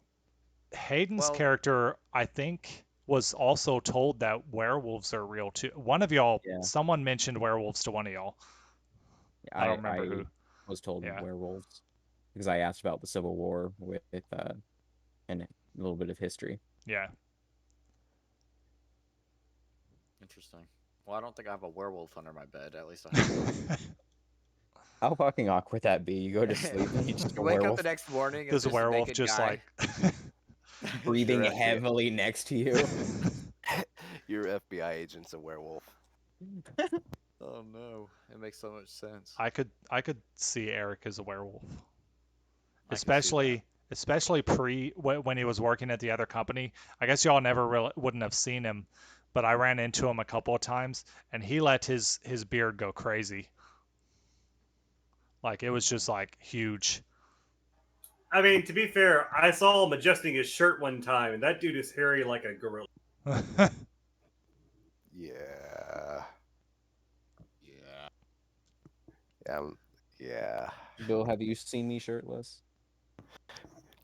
Hayden's Well- character, I think, was also told that werewolves are real too. One of y'all, Yeah. someone mentioned werewolves to one of y'all. I don't remember who. Was told Yeah. werewolves because I asked about the Civil War with and a little bit of history. Yeah. interesting. Well, I don't think I have a werewolf under my bed. At least I hope. How fucking awkward that be? You go to sleep and you just You a wake up werewolf the next morning. And There's a there's werewolf naked just guy. like. breathing Your FBI heavily next to you. Your FBI agent's a werewolf. Oh no, it makes so much sense. I could see Eric as a werewolf. I can see that. Especially when he was working at the other company. I guess y'all never really wouldn't have seen him, but I ran into him a couple of times, and he let his beard go crazy. Like it was just like huge. I mean, to be fair, I saw him adjusting his shirt one time, and that dude is hairy like a gorilla. Yeah. Yeah. Yeah. Bill, have you seen me shirtless?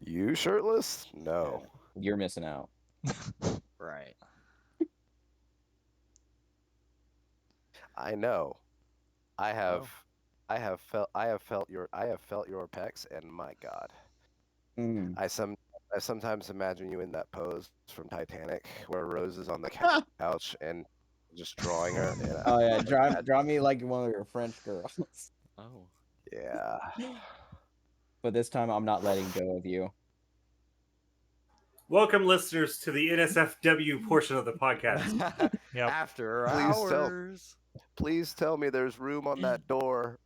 You shirtless? No. You're missing out. Right. I know. I have. Oh. I have felt your pecs, and my God, Mm. I sometimes imagine you in that pose from Titanic, where Rose is on the couch and just drawing her. And Oh yeah, draw me like one of your French girls. Oh. yeah. But this time I'm not letting go of you. Welcome, listeners, to the NSFW portion of the podcast. Yep. After Please tell- hours. Please tell me there's room on that door.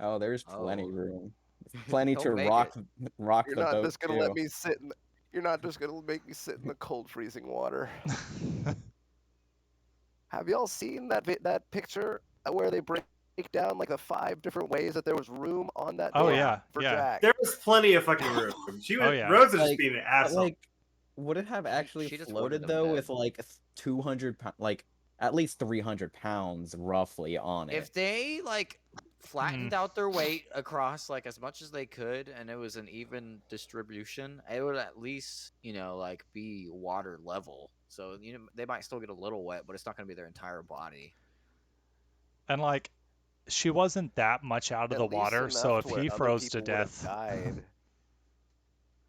Oh, there's plenty Oh. room. Plenty Don't to make rock it. rock You're the not boat just gonna too. let me sit in. You're not just gonna make me sit in the cold, freezing water. Have y'all seen that picture where they break down like the 5 different ways that there was room on that Oh door yeah, for yeah. Jack? There was plenty of fucking room. She was, Oh, yeah. Rose was just Like- being an But, asshole. like, would it have actually she just floated floated them though dead. with like 200 like at least 300 pounds roughly on it? If they like flattened out their weight across like as much as they could, and it was an even distribution, it would at least like be water level. So they might still get a little wet, but it's not going to be their entire body. And like, she wasn't that much out of At the least water, enough so if to where he other froze to people would have death, died.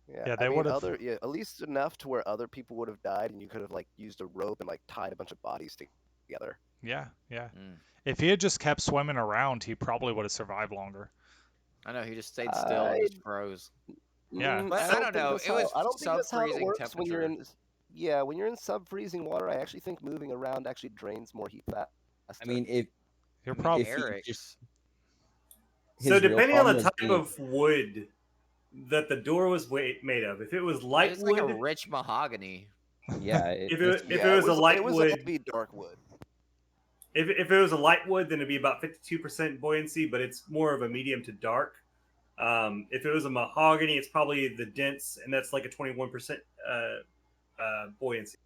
Yeah, Yeah, I they mean, would've- at least enough to where other people would have died, and you could have like used a rope and like tied a bunch of bodies together. yeah. Mm. If he had just kept swimming around, he probably would have survived longer. I know he just stayed still and just froze. Yeah. But I don't think know, that's it was I don't think that's how it sub-freezing works when you're in. Yeah, when you're in sub-freezing water, I actually think moving around actually drains more heat faster. I mean, if You're I mean, probably if he Eric's. just- So his real depending on the problem type was of wood that the door was made of, if it was light It's wood, like a rich mahogany. yeah, if it's- it was a light it was wood, a heavy dark wood. if it was a light wood, then it'd be about 52% buoyancy, but it's more of a medium to dark. If it was a mahogany, it's probably the dense, and that's like a 21% buoyancy.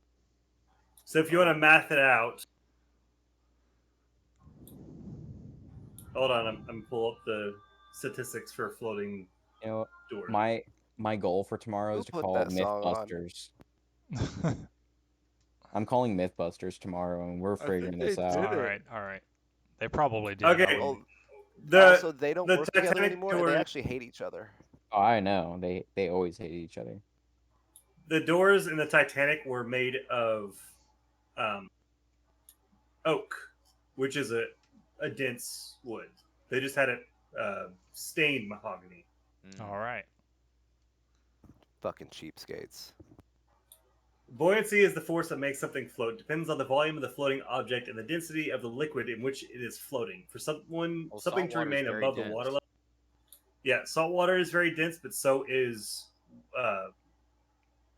So if you want to math it out, hold on, I'm pull up the statistics for floating You know, doors. my goal for tomorrow Who is to put call that song on? Mythbusters. I'm calling Mythbusters tomorrow, and we're I think figuring they this did out. All it. right, all right. They probably did. Okay. I wouldn't. The Also, they don't the work together Titanic anymore, and doors, they actually hate each other. Oh, I know. They always hate each other. the doors in the Titanic were made of um, oak, which is a dense wood. They just had it stained mahogany. All right. Fucking cheapskates. Buoyancy is the force that makes something float. Depends on the volume of the floating object and the density of the liquid in which it is floating. For something Well, to salt water is remain very above the dense. water level. Yeah, salt water is very dense, but so is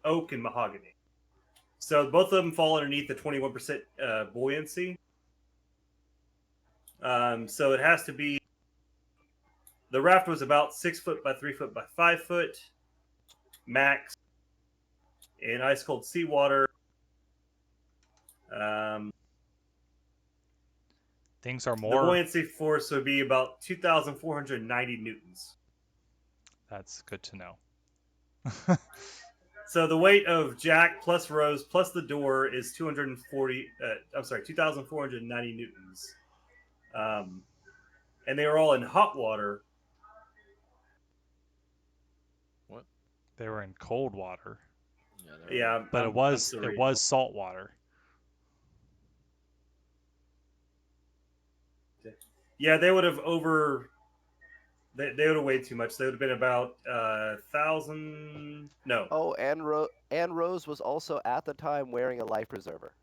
oak and mahogany. So both of them fall underneath the 21% buoyancy. So it has to be. The raft was about 6 foot by 3 foot by 5 foot max in ice cold seawater. Um, Things are the more. buoyancy force would be about 2,490 newtons. That's good to know. So the weight of Jack plus Rose plus the door is 240. I'm sorry, 2,490 newtons. And they were all in hot water. What? They were in cold water, Yeah, they were. Yeah, but I'm it still it reading. was salt water. Yeah, they would have over. They would have weighed too much. They would have been about 1,000. No, Oh, and Rose was also at the time wearing a life preserver.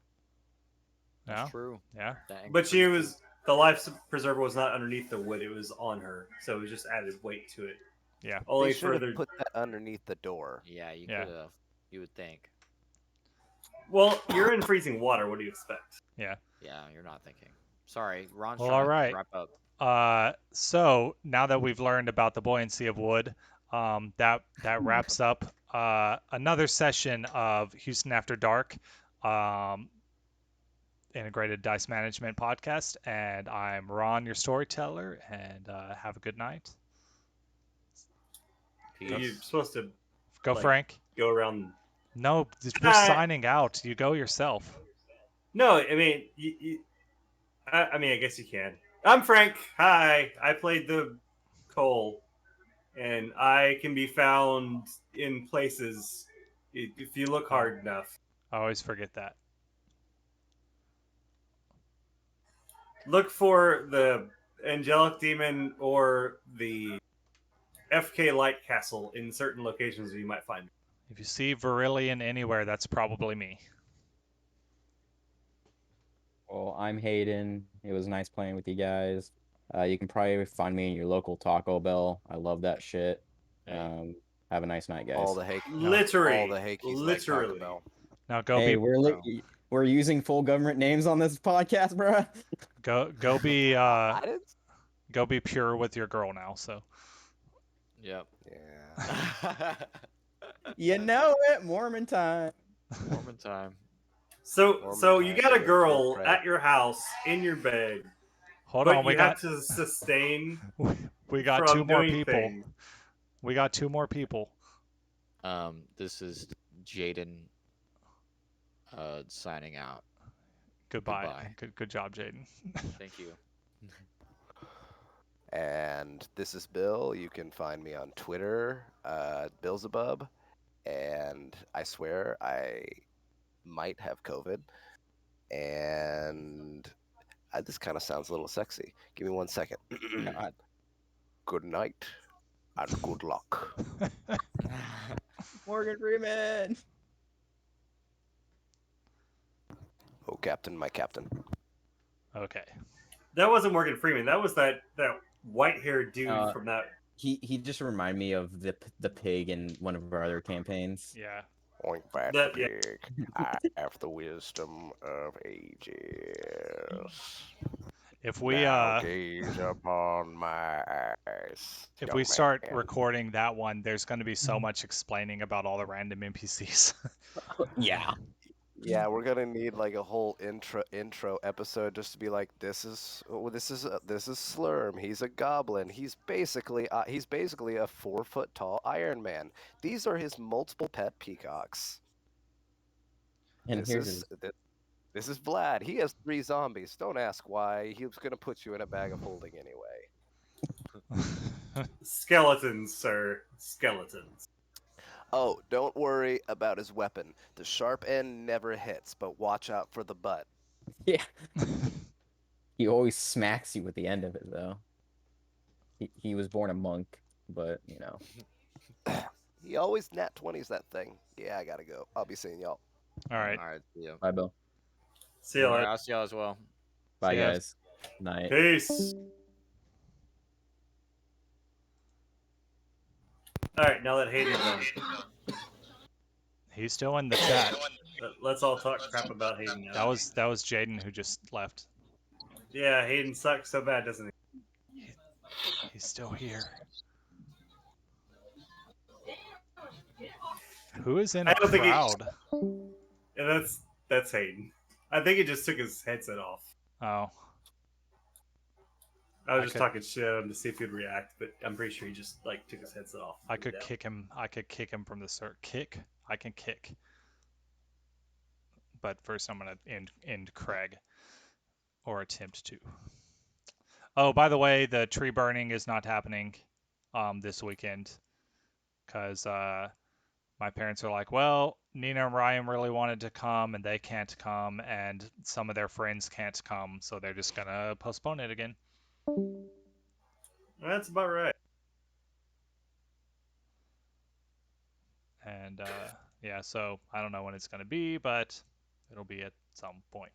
Yeah. That's true. Yeah. That but she increases- was. The life preserver was not underneath the wood; it was on her, so it was just added weight to it. Yeah. Only They should further. have put that underneath the door. Yeah, you Yeah. could have. You would think. Well, you're in freezing water. What do you expect? Yeah, you're not thinking. Sorry, Ron's Well, trying all to right. wrap up. So now that we've learned about the buoyancy of wood, that wraps up another session of Houston After Dark, Integrated Dice Management Podcast. And I'm Ron, your storyteller, and have a good night. Peace. You're supposed to Go, Like- Frank. go around. No, we're signing out. You go yourself. No, I mean, I mean, I guess you can. I'm Frank. Hi, I played the Cole, and I can be found in places if you look hard enough. I always forget that. Look for the angelic demon or the FK Light Castle in certain locations you might find. If you see Virillion anywhere, that's probably me. Well, I'm Hayden. It was nice playing with you guys. You can probably find me in your local Taco Bell. I love that shit. Hey. Have a nice night, guys. All the Hakes Literally, like Taco literally. Bell. Now go Hey, be we're using full government names on this podcast, bruh. go be I didn't. go be pure with your girl now. So Yep. Yeah. You know it, Mormon time. Mormon time. So Mormon you time, got a yeah, girl right. at your house in your bed, hold but on, we you got have to sustain we got from two more doing people. things. We got two more people. This is Jaden. Signing out. Goodbye. Goodbye. Good job, Jaden. Thank you. And this is Bill. You can find me on Twitter, Billzabub. And I swear I might have COVID. And this kind of sounds a little sexy. Give me 1 second. God. Good night and good luck. Morgan Freeman. Oh, Captain, my Captain. Okay. That wasn't Morgan Freeman. That was that white-haired dude from that. He just reminded me of the pig in one of our other campaigns. Yeah. Oink back That- the yeah. pig. I have the wisdom of ages. If we Now gaze upon my eyes, if we young start man. recording that one, there's going to be so much explaining about all the random NPCs. Yeah. Yeah, we're gonna need like a whole intro episode just to be like, this is Slurm. He's a goblin. He's basically a 4 foot tall Iron Man. These are his multiple pet peacocks. And This here's is this is Vlad. He has 3 zombies. Don't ask why. He was gonna put you in a bag of holding anyway. Skeletons, sir. Skeletons. Oh, don't worry about his weapon. The sharp end never hits, but watch out for the butt. yeah. He always smacks you at the end of it, though. He was born a monk, but He always nat 20s that thing. Yeah, I gotta go. I'll be seeing y'all. All right. All right. See ya. Bye, Bill. See you All right. later. I'll see y'all as well. Bye, See ya. guys. Night. Peace. All right, now that Hayden's done, He's still in the chat. let's all talk crap about Hayden now. That was Jaden who just left. Yeah, Hayden sucks so bad, doesn't he? He's still here. Who is in a I don't think he- crowd? Yeah, that's Hayden. I think he just took his headset off. Oh, I was I just could- talking shit at him to see if he'd react, but I'm pretty sure he just like took his headset off. I could kick him. I could kick him from the kick. I can kick. But first, I'm gonna end Craig, or attempt to. Oh, by the way, the tree burning is not happening this weekend because my parents are like, well, Nina and Ryan really wanted to come and they can't come, and some of their friends can't come, so they're just gonna postpone it again. That's about right. And yeah, so I don't know when it's gonna be, but it'll be at some point.